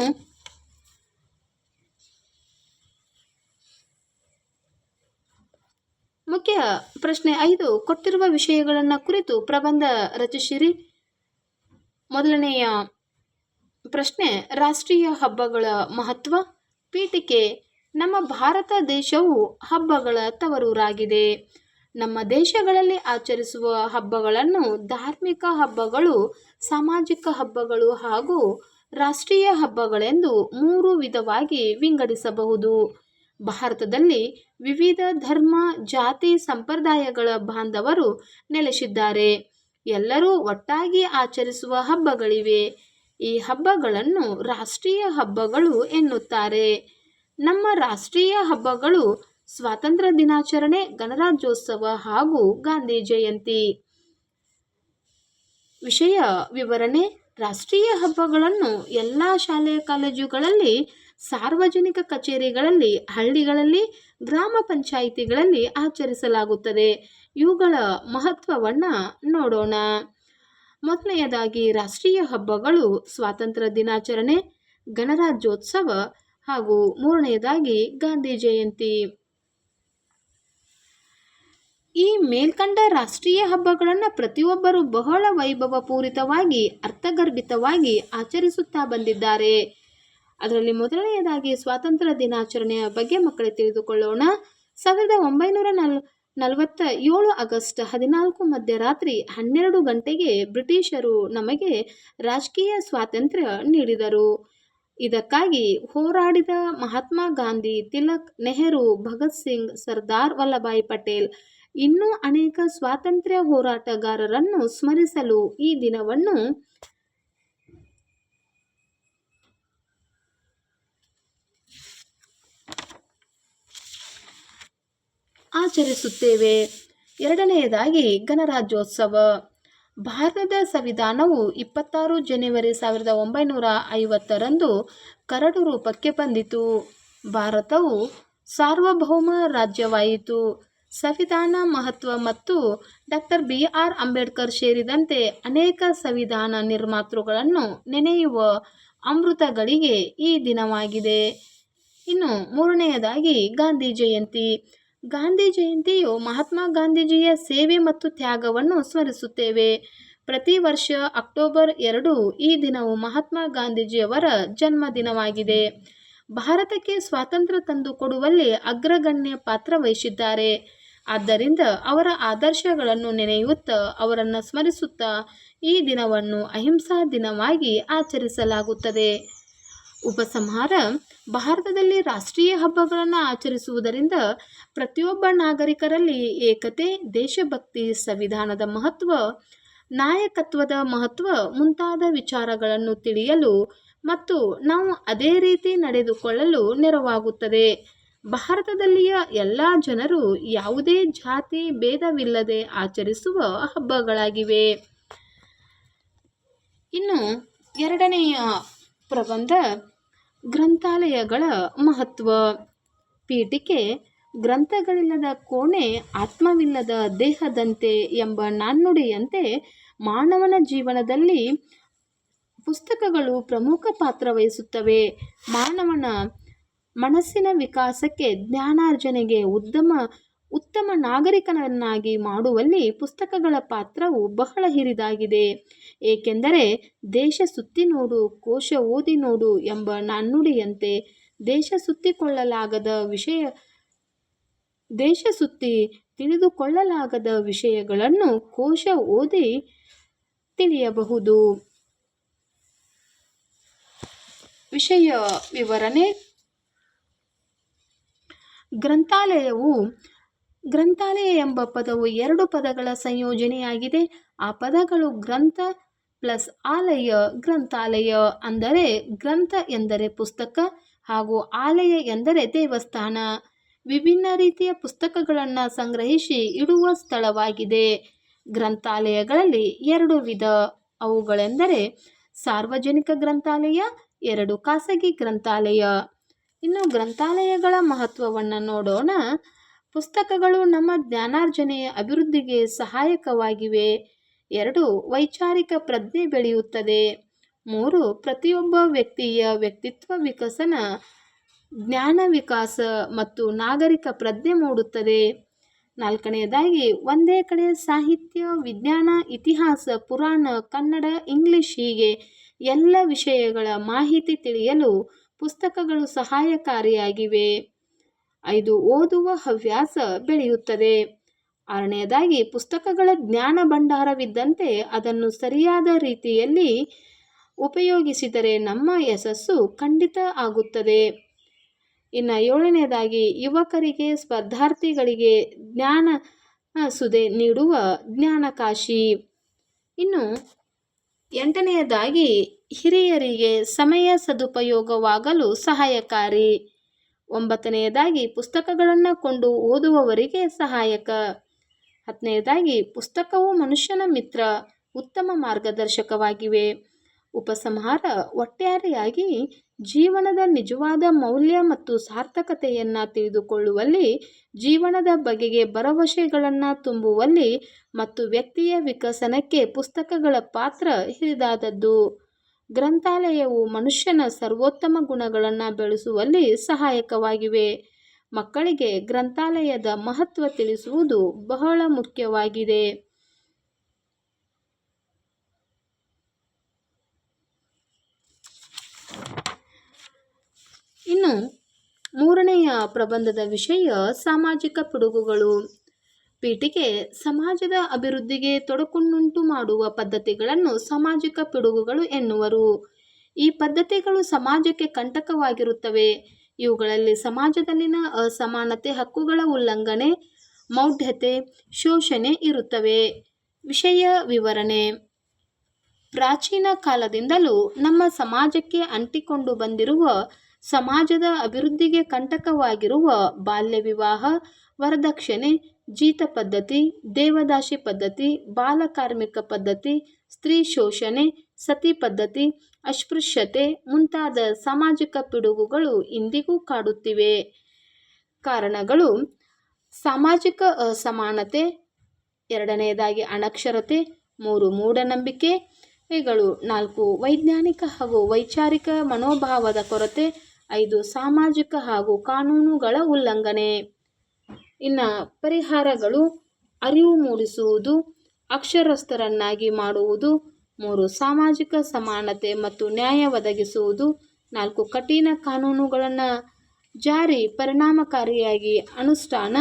ಮುಖ್ಯ ಪ್ರಶ್ನೆ 5. ಕೊಟ್ಟಿರುವ ವಿಷಯಗಳನ್ನು ಕುರಿತು ಪ್ರಬಂಧ ರಚಿಸಿರಿ. ಮೊದಲನೆಯ ಪ್ರಶ್ನೆ, ರಾಷ್ಟ್ರೀಯ ಹಬ್ಬಗಳ ಮಹತ್ವ. ಪೀಠಿಕೆ, ನಮ್ಮ ಭಾರತ ದೇಶವು ಹಬ್ಬಗಳ ತವರೂರಾಗಿದೆ. ನಮ್ಮ ದೇಶಗಳಲ್ಲಿ ಆಚರಿಸುವ ಹಬ್ಬಗಳನ್ನು ಧಾರ್ಮಿಕ ಹಬ್ಬಗಳು, ಸಾಮಾಜಿಕ ಹಬ್ಬಗಳು ಹಾಗೂ ರಾಷ್ಟ್ರೀಯ ಹಬ್ಬಗಳೆಂದು 3 ವಿಧವಾಗಿ ವಿಂಗಡಿಸಬಹುದು. ಭಾರತದಲ್ಲಿ ವಿವಿಧ ಧರ್ಮ, ಜಾತಿ, ಸಂಪ್ರದಾಯಗಳ ಬಾಂಧವರು ನೆಲೆಸಿದ್ದಾರೆ. ಎಲ್ಲರೂ ಒಟ್ಟಾಗಿ ಆಚರಿಸುವ ಹಬ್ಬಗಳಿವೆ. ಈ ಹಬ್ಬಗಳನ್ನು ರಾಷ್ಟ್ರೀಯ ಹಬ್ಬಗಳು ಎನ್ನುತ್ತಾರೆ. ನಮ್ಮ ರಾಷ್ಟ್ರೀಯ ಹಬ್ಬಗಳು ಸ್ವಾತಂತ್ರ್ಯ ದಿನಾಚರಣೆ, ಗಣರಾಜ್ಯೋತ್ಸವ ಹಾಗೂ ಗಾಂಧಿ ಜಯಂತಿ. ವಿಷಯ ವಿವರಣೆ. ರಾಷ್ಟ್ರೀಯ ಹಬ್ಬಗಳನ್ನು ಎಲ್ಲ ಶಾಲೆ ಕಾಲೇಜುಗಳಲ್ಲಿ, ಸಾರ್ವಜನಿಕ ಕಚೇರಿಗಳಲ್ಲಿ, ಹಳ್ಳಿಗಳಲ್ಲಿ, ಗ್ರಾಮ ಪಂಚಾಯಿತಿಗಳಲ್ಲಿ ಆಚರಿಸಲಾಗುತ್ತದೆ. ಇವುಗಳ ಮಹತ್ವವನ್ನು ನೋಡೋಣ. ಮೊದಲನೆಯದಾಗಿ ರಾಷ್ಟ್ರೀಯ ಹಬ್ಬಗಳು ಸ್ವಾತಂತ್ರ್ಯ ದಿನಾಚರಣೆ, ಗಣರಾಜ್ಯೋತ್ಸವ ಹಾಗೂ 3ನೇದಾಗಿ ಗಾಂಧಿ ಜಯಂತಿ. ಈ ಮೇಲ್ಕಂಡ ರಾಷ್ಟ್ರೀಯ ಹಬ್ಬಗಳನ್ನು ಪ್ರತಿಯೊಬ್ಬರು ಬಹಳ ವೈಭವಪೂರಿತವಾಗಿ, ಅರ್ಥಗರ್ಭಿತವಾಗಿ ಆಚರಿಸುತ್ತಾ ಬಂದಿದ್ದಾರೆ. ಅದರಲ್ಲಿ ಮೊದಲನೆಯದಾಗಿ ಸ್ವಾತಂತ್ರ್ಯ ದಿನಾಚರಣೆಯ ಬಗ್ಗೆ ಮಕ್ಕಳೇ ತಿಳಿದುಕೊಳ್ಳೋಣ. 1947 ಆಗಸ್ಟ್ 14 ಮಧ್ಯರಾತ್ರಿ 12 ಗಂಟೆಗೆ ಬ್ರಿಟಿಷರು ನಮಗೆ ರಾಜಕೀಯ ಸ್ವಾತಂತ್ರ್ಯ ನೀಡಿದರು. ಇದಕ್ಕಾಗಿ ಹೋರಾಡಿದ ಮಹಾತ್ಮ ಗಾಂಧಿ, ತಿಲಕ್, ನೆಹರು, ಭಗತ್ ಸಿಂಗ್, ಸರ್ದಾರ್ ವಲ್ಲಭಾಯ್ ಪಟೇಲ್ ಇನ್ನೂ ಅನೇಕ ಸ್ವಾತಂತ್ರ್ಯ ಹೋರಾಟಗಾರರನ್ನು ಸ್ಮರಿಸಲು ಈ ದಿನವನ್ನು ಆಚರಿಸುತ್ತೇವೆ. ಎರಡನೆಯದಾಗಿ ಗಣರಾಜ್ಯೋತ್ಸವ. ಭಾರತದ ಸಂವಿಧಾನವು 26 ಜನವರಿ 1950ರಂದು ಕರಡು ರೂಪಕ್ಕೆ ಬಂದಿತು. ಭಾರತವು ಸಾರ್ವಭೌಮ ರಾಜ್ಯವಾಯಿತು. ಸಂವಿಧಾನ ಮಹತ್ವ ಮತ್ತು ಡಾಕ್ಟರ್ BR ಅಂಬೇಡ್ಕರ್ ಸೇರಿದಂತೆ ಅನೇಕ ಸಂವಿಧಾನ ನಿರ್ಮಾತೃಗಳನ್ನು ನೆನೆಯುವ ಅಮೃತಗಳಿಗೆ ಈ ದಿನವಾಗಿದೆ. ಇನ್ನು 3ನೇಯದಾಗಿ ಗಾಂಧಿ ಜಯಂತಿ. ಗಾಂಧಿ ಜಯಂತಿಯು ಮಹಾತ್ಮ ಗಾಂಧೀಜಿಯ ಸೇವೆ ಮತ್ತು ತ್ಯಾಗವನ್ನು ಸ್ಮರಿಸುತ್ತೇವೆ. ಪ್ರತಿ ವರ್ಷ ಅಕ್ಟೋಬರ್ 2 ಈ ದಿನವು ಮಹಾತ್ಮ ಗಾಂಧೀಜಿಯವರ ಜನ್ಮದಿನವಾಗಿದೆ. ಭಾರತಕ್ಕೆ ಸ್ವಾತಂತ್ರ್ಯ ತಂದು ಕೊಡುವಲ್ಲಿ ಅಗ್ರಗಣ್ಯ ಪಾತ್ರ ವಹಿಸಿದ್ದಾರೆ. ಆದ್ದರಿಂದ ಅವರ ಆದರ್ಶಗಳನ್ನು ನೆನೆಯುತ್ತಾ, ಅವರನ್ನು ಸ್ಮರಿಸುತ್ತಾ ಈ ದಿನವನ್ನು ಅಹಿಂಸಾ ದಿನವಾಗಿ ಆಚರಿಸಲಾಗುತ್ತದೆ. ಉಪಸಂಹಾರ. ಭಾರತದಲ್ಲಿ ರಾಷ್ಟ್ರೀಯ ಹಬ್ಬಗಳನ್ನು ಆಚರಿಸುವುದರಿಂದ ಪ್ರತಿಯೊಬ್ಬ ನಾಗರಿಕರಲ್ಲಿ ಏಕತೆ, ದೇಶಭಕ್ತಿ, ಸಂವಿಧಾನದ ಮಹತ್ವ, ನಾಯಕತ್ವದ ಮಹತ್ವ ಮುಂತಾದ ವಿಚಾರಗಳನ್ನು ತಿಳಿಯಲು ಮತ್ತು ನಾವು ಅದೇ ರೀತಿ ನಡೆದುಕೊಳ್ಳಲು ನೆರವಾಗುತ್ತದೆ. ಭಾರತದಲ್ಲಿಯ ಎಲ್ಲ ಜನರು ಯಾವುದೇ ಜಾತಿ ಭೇದವಿಲ್ಲದೆ ಆಚರಿಸುವ ಹಬ್ಬಗಳಾಗಿವೆ. ಇನ್ನು 2ನೇಯ ಪ್ರಬಂಧ, ಗ್ರಂಥಾಲಯಗಳ ಮಹತ್ವ. ಪೀಠಿಕೆ, ಗ್ರಂಥಗಳಿಲ್ಲದ ಕೋಣೆ ಆತ್ಮವಿಲ್ಲದ ದೇಹದಂತೆ ಎಂಬ ನಾಣ್ಣುಡಿಯಂತೆ ಮಾನವನ ಜೀವನದಲ್ಲಿ ಪುಸ್ತಕಗಳು ಪ್ರಮುಖ ಪಾತ್ರ ವಹಿಸುತ್ತವೆ. ಮಾನವನ ಮನಸ್ಸಿನ ವಿಕಾಸಕ್ಕೆ, ಜ್ಞಾನಾರ್ಜನೆಗೆ, ಉತ್ತಮ ನಾಗರಿಕನನ್ನಾಗಿ ಮಾಡುವಲ್ಲಿ ಪುಸ್ತಕಗಳ ಪಾತ್ರವು ಬಹಳ ಹಿರಿದಾಗಿದೆ. ಏಕೆಂದರೆ ದೇಶ ಸುತ್ತಿ ನೋಡು, ಕೋಶ ಓದಿ ನೋಡು ಎಂಬ ನಾಣ್ಣುಡಿಯಂತೆ ದೇಶ ಸುತ್ತಿ ತಿಳಿದುಕೊಳ್ಳಲಾಗದ ವಿಷಯಗಳನ್ನು ಕೋಶ ಓದಿ ತಿಳಿಯಬಹುದು. ವಿಷಯ ವಿವರಣೆ. ಗ್ರಂಥಾಲಯ ಎಂಬ ಪದವು 2 ಪದಗಳ ಸಂಯೋಜನೆಯಾಗಿದೆ. ಆ ಪದಗಳು ಗ್ರಂಥ ಪ್ಲಸ್ ಆಲಯ. ಗ್ರಂಥಾಲಯ ಅಂದರೆ ಗ್ರಂಥ ಎಂದರೆ ಪುಸ್ತಕ ಹಾಗೂ ಆಲಯ ಎಂದರೆ ದೇವಸ್ಥಾನ. ವಿಭಿನ್ನ ರೀತಿಯ ಪುಸ್ತಕಗಳನ್ನು ಸಂಗ್ರಹಿಸಿ ಇಡುವ ಸ್ಥಳವಾಗಿದೆ. ಗ್ರಂಥಾಲಯಗಳಲ್ಲಿ 2 ವಿಧ. ಅವುಗಳೆಂದರೆ ಸಾರ್ವಜನಿಕ ಗ್ರಂಥಾಲಯ, 2 ಖಾಸಗಿ ಗ್ರಂಥಾಲಯ. ಇನ್ನು ಗ್ರಂಥಾಲಯಗಳ ಮಹತ್ವವನ್ನು ನೋಡೋಣ. ಪುಸ್ತಕಗಳು ನಮ್ಮ ಜ್ಞಾನಾರ್ಜನೆಯ ಅಭಿವೃದ್ಧಿಗೆ ಸಹಾಯಕವಾಗಿವೆ. 2 ವೈಚಾರಿಕ ಪ್ರಜ್ಞೆ ಬೆಳೆಯುತ್ತದೆ. 3 ಪ್ರತಿಯೊಬ್ಬ ವ್ಯಕ್ತಿಯ ವ್ಯಕ್ತಿತ್ವ ವಿಕಸನ, ಜ್ಞಾನ ವಿಕಾಸ ಮತ್ತು ನಾಗರಿಕ ಪ್ರಜ್ಞೆ ಮೂಡುತ್ತದೆ. ನಾಲ್ಕನೆಯದಾಗಿ ಒಂದೇ ಕಡೆ ಸಾಹಿತ್ಯ, ವಿಜ್ಞಾನ, ಇತಿಹಾಸ, ಪುರಾಣ, ಕನ್ನಡ, ಇಂಗ್ಲಿಷ್ ಹೀಗೆ ಎಲ್ಲ ವಿಷಯಗಳ ಮಾಹಿತಿ ತಿಳಿಯಲು ಪುಸ್ತಕಗಳು ಸಹಾಯಕಾರಿಯಾಗಿವೆ. 5. ಓದುವ ಹವ್ಯಾಸ ಬೆಳೆಯುತ್ತದೆ. 6ನೆಯದಾಗಿ ಪುಸ್ತಕಗಳ ಜ್ಞಾನ ಭಂಡಾರವಿದ್ದಂತೆ ಅದನ್ನು ಸರಿಯಾದ ರೀತಿಯಲ್ಲಿ ಉಪಯೋಗಿಸಿದರೆ ನಮ್ಮ ಯಶಸ್ಸು ಖಂಡಿತ ಆಗುತ್ತದೆ. ಇನ್ನು 7ನೆಯದಾಗಿ ಯುವಕರಿಗೆ, ಸ್ಪರ್ಧಾರ್ಥಿಗಳಿಗೆ ಜ್ಞಾನ ಸುದೆ ನೀಡುವ ಜ್ಞಾನಕಾಶಿ. ಇನ್ನು 8ನೆಯದಾಗಿ ಹಿರಿಯರಿಗೆ ಸಮಯ ಸದುಪಯೋಗವಾಗಲು ಸಹಾಯಕಾರಿ. 9ನೆಯದಾಗಿ ಪುಸ್ತಕಗಳನ್ನು ಕೊಂಡು ಓದುವವರಿಗೆ ಸಹಾಯಕ. 10ನೆಯದಾಗಿ ಪುಸ್ತಕವು ಮನುಷ್ಯನ ಮಿತ್ರ, ಉತ್ತಮ ಮಾರ್ಗದರ್ಶಕವಾಗಿವೆ. ಉಪಸಂಹಾರ: ಒಟ್ಟಾರೆಯಾಗಿ ಜೀವನದ ನಿಜವಾದ ಮೌಲ್ಯ ಮತ್ತು ಸಾರ್ಥಕತೆಯನ್ನು ತಿಳಿದುಕೊಳ್ಳುವಲ್ಲಿ, ಜೀವನದ ಬಗೆಗೆ ಭರವಸೆಗಳನ್ನು ತುಂಬುವಲ್ಲಿ ಮತ್ತು ವ್ಯಕ್ತಿಯ ವಿಕಸನಕ್ಕೆ ಪುಸ್ತಕಗಳ ಪಾತ್ರ ಹಿರಿದಾದದ್ದು. ಗ್ರಂಥಾಲಯವು ಮನುಷ್ಯನ ಸರ್ವೋತ್ತಮ ಗುಣಗಳನ್ನು ಬೆಳೆಸುವಲ್ಲಿ ಸಹಾಯಕವಾಗಿವೆ. ಮಕ್ಕಳಿಗೆ ಗ್ರಂಥಾಲಯದ ಮಹತ್ವ ತಿಳಿಸುವುದು ಬಹಳ ಮುಖ್ಯವಾಗಿದೆ. ಇನ್ನು 3ನೆಯ ಪ್ರಬಂಧದ ವಿಷಯ ಸಾಮಾಜಿಕ ಪಿಡುಗುಗಳು. ಪೀಠಿಕೆ: ಸಮಾಜದ ಅಭಿವೃದ್ಧಿಗೆ ತೊಡಕನ್ನುಂಟು ಮಾಡುವ ಪದ್ಧತಿಗಳನ್ನು ಸಾಮಾಜಿಕ ಪಿಡುಗುಗಳು ಎನ್ನುವರು. ಈ ಪದ್ಧತಿಗಳು ಸಮಾಜಕ್ಕೆ ಕಂಟಕವಾಗಿರುತ್ತವೆ. ಇವುಗಳಲ್ಲಿ ಸಮಾಜದಲ್ಲಿನ ಅಸಮಾನತೆ, ಹಕ್ಕುಗಳ ಉಲ್ಲಂಘನೆ, ಮೌಢ್ಯತೆ, ಶೋಷಣೆ ಇರುತ್ತವೆ. ವಿಷಯ ವಿವರಣೆ: ಪ್ರಾಚೀನ ಕಾಲದಿಂದಲೂ ನಮ್ಮ ಸಮಾಜಕ್ಕೆ ಅಂಟಿಕೊಂಡು ಬಂದಿರುವ, ಸಮಾಜದ ಅಭಿವೃದ್ಧಿಗೆ ಕಂಟಕವಾಗಿರುವ ಬಾಲ್ಯ ವಿವಾಹ, ವರದಕ್ಷಿಣೆ, ಜೀತ ಪದ್ಧತಿ, ದೇವದಾಸಿ ಪದ್ಧತಿ, ಬಾಲಕಾರ್ಮಿಕ ಪದ್ಧತಿ, ಸ್ತ್ರೀ ಶೋಷಣೆ, ಸತಿ ಪದ್ಧತಿ, ಅಸ್ಪೃಶ್ಯತೆ ಮುಂತಾದ ಸಾಮಾಜಿಕ ಪಿಡುಗುಗಳು ಇಂದಿಗೂ ಕಾಡುತ್ತಿವೆ. ಕಾರಣಗಳು: ಸಾಮಾಜಿಕ ಅಸಮಾನತೆ, 2ನೆಯದಾಗಿ ಅನಕ್ಷರತೆ, 3 ಮೂಢನಂಬಿಕೆಗಳು, 4 ವೈಜ್ಞಾನಿಕ ಹಾಗೂ ವೈಚಾರಿಕ ಮನೋಭಾವದ ಕೊರತೆ, 5 ಸಾಮಾಜಿಕ ಹಾಗೂ ಕಾನೂನುಗಳ ಉಲ್ಲಂಘನೆ. ಇನ್ನು ಪರಿಹಾರಗಳು: ಅರಿವು ಮೂಡಿಸುವುದು, ಅಕ್ಷರಸ್ಥರನ್ನಾಗಿ ಮಾಡುವುದು, 3 ಸಾಮಾಜಿಕ ಸಮಾನತೆ ಮತ್ತು ನ್ಯಾಯ ಒದಗಿಸುವುದು, 4 ಕಠಿಣ ಕಾನೂನುಗಳನ್ನು ಜಾರಿ ಪರಿಣಾಮಕಾರಿಯಾಗಿ ಅನುಷ್ಠಾನ,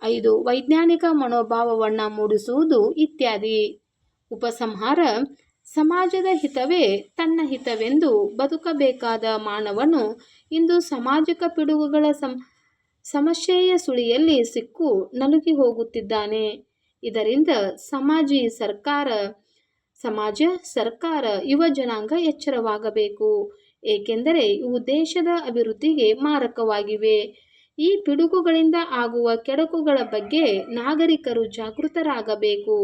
5 ವೈಜ್ಞಾನಿಕ ಮನೋಭಾವವನ್ನು ಮೂಡಿಸುವುದು ಇತ್ಯಾದಿ. ಉಪಸಂಹಾರ: ಸಮಾಜದ ಹಿತವೇ ತನ್ನ ಹಿತವೆಂದು ಬದುಕಬೇಕಾದ ಮಾನವನು ಇಂದು ಸಾಮಾಜಿಕ ಪಿಡುಗುಗಳ ಸಮಸ್ಯೆಯ ಸುಳಿಯಲ್ಲಿ ಸಿಕ್ಕು ನಲುಗಿ ಹೋಗುತ್ತಿದ್ದಾನೆ. ಇದರಿಂದ ಸಮಾಜ, ಸರ್ಕಾರ, ಯುವ ಜನಾಂಗ ಎಚ್ಚರವಾಗಬೇಕು. ಏಕೆಂದರೆ ಇವು ದೇಶದ ಅಭಿವೃದ್ಧಿಗೆ ಮಾರಕವಾಗಿವೆ. ಈ ಪಿಡುಗುಗಳಿಂದ ಆಗುವ ಕೆಡುಕುಗಳ ಬಗ್ಗೆ ನಾಗರಿಕರು ಜಾಗೃತರಾಗಬೇಕು.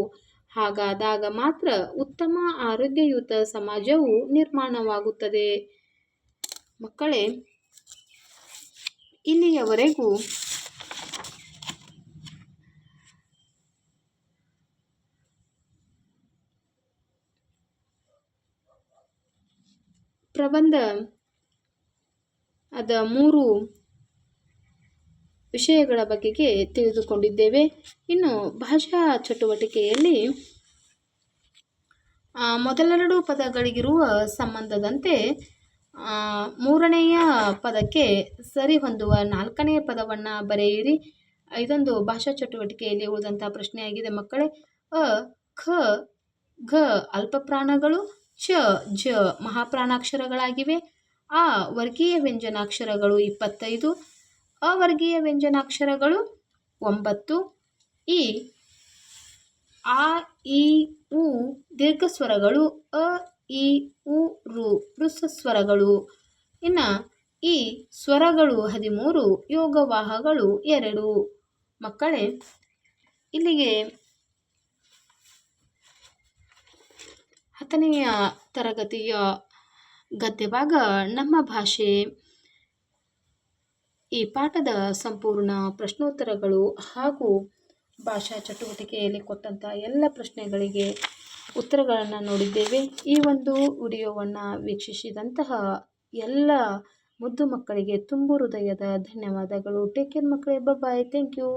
ಹಾಗಾದಾಗ ಮಾತ್ರ ಉತ್ತಮ ಆರೋಗ್ಯಯುತ ಸಮಾಜವು ನಿರ್ಮಾಣವಾಗುತ್ತದೆ. ಮಕ್ಕಳೇ, ಇಲ್ಲಿಯವರೆಗೂ ಪ್ರಬಂಧ ಅದ 3 ವಿಷಯಗಳ ಬಗೆಗೆ ತಿಳಿದುಕೊಂಡಿದ್ದೇವೆ. ಇನ್ನು ಭಾಷಾ ಚಟುವಟಿಕೆಯಲ್ಲಿ ಮೊದಲೆರಡು ಪದಗಳಿಗಿರುವ ಸಂಬಂಧದಂತೆ 3ನೆಯ ಪದಕ್ಕೆ ಸರಿ ಹೊಂದುವ 4ನೆಯ ಪದವನ್ನು ಬರೆಯಿರಿ. ಇದೊಂದು ಭಾಷಾ ಚಟುವಟಿಕೆಯಲ್ಲಿ ಉಳಿದಂಥ ಪ್ರಶ್ನೆಯಾಗಿದೆ ಮಕ್ಕಳೇ. ಅ, ಖ, ಘ ಅಲ್ಪಪ್ರಾಣಗಳು, ಚ, ಜ ಮಹಾಪ್ರಾಣಾಕ್ಷರಗಳಾಗಿವೆ. ಆ ವರ್ಗೀಯ ವ್ಯಂಜನಾಕ್ಷರಗಳು 25, ಅವರ್ಗೀಯ ವ್ಯಂಜನಾಕ್ಷರಗಳು 9. ಈ ಆ, ಈ, ಉ ದೀರ್ಘ ಸ್ವರಗಳು, ಅ, ಈ, ಉ, ರು ಹ್ರಸ್ವ ಸ್ವರಗಳು. ಇನ್ನು ಈ ಸ್ವರಗಳು 13, ಯೋಗವಾಹಗಳು 2. ಮಕ್ಕಳೇ, ಇಲ್ಲಿಗೆ 10ನೆಯ ತರಗತಿಯ ಗದ್ಯಭಾಗ ನಮ್ಮ ಭಾಷೆ ಈ ಪಾಠದ ಸಂಪೂರ್ಣ ಪ್ರಶ್ನೋತ್ತರಗಳು ಹಾಗೂ ಭಾಷಾ ಚಟುವಟಿಕೆಯಲ್ಲಿ ಕೊಟ್ಟಂಥ ಎಲ್ಲ ಪ್ರಶ್ನೆಗಳಿಗೆ ಉತ್ತರಗಳನ್ನು ನೋಡಿದ್ದೇವೆ. ಈ ಒಂದು ವಿಡಿಯೋವನ್ನು ವೀಕ್ಷಿಸಿದಂತಹ ಎಲ್ಲ ಮುದ್ದು ಮಕ್ಕಳಿಗೆ ತುಂಬು ಹೃದಯದ ಧನ್ಯವಾದಗಳು. ಟೇಕ್ ಕೇರ್ ಮಕ್ಕಳೇ. ಬಾಯ್. Thank you.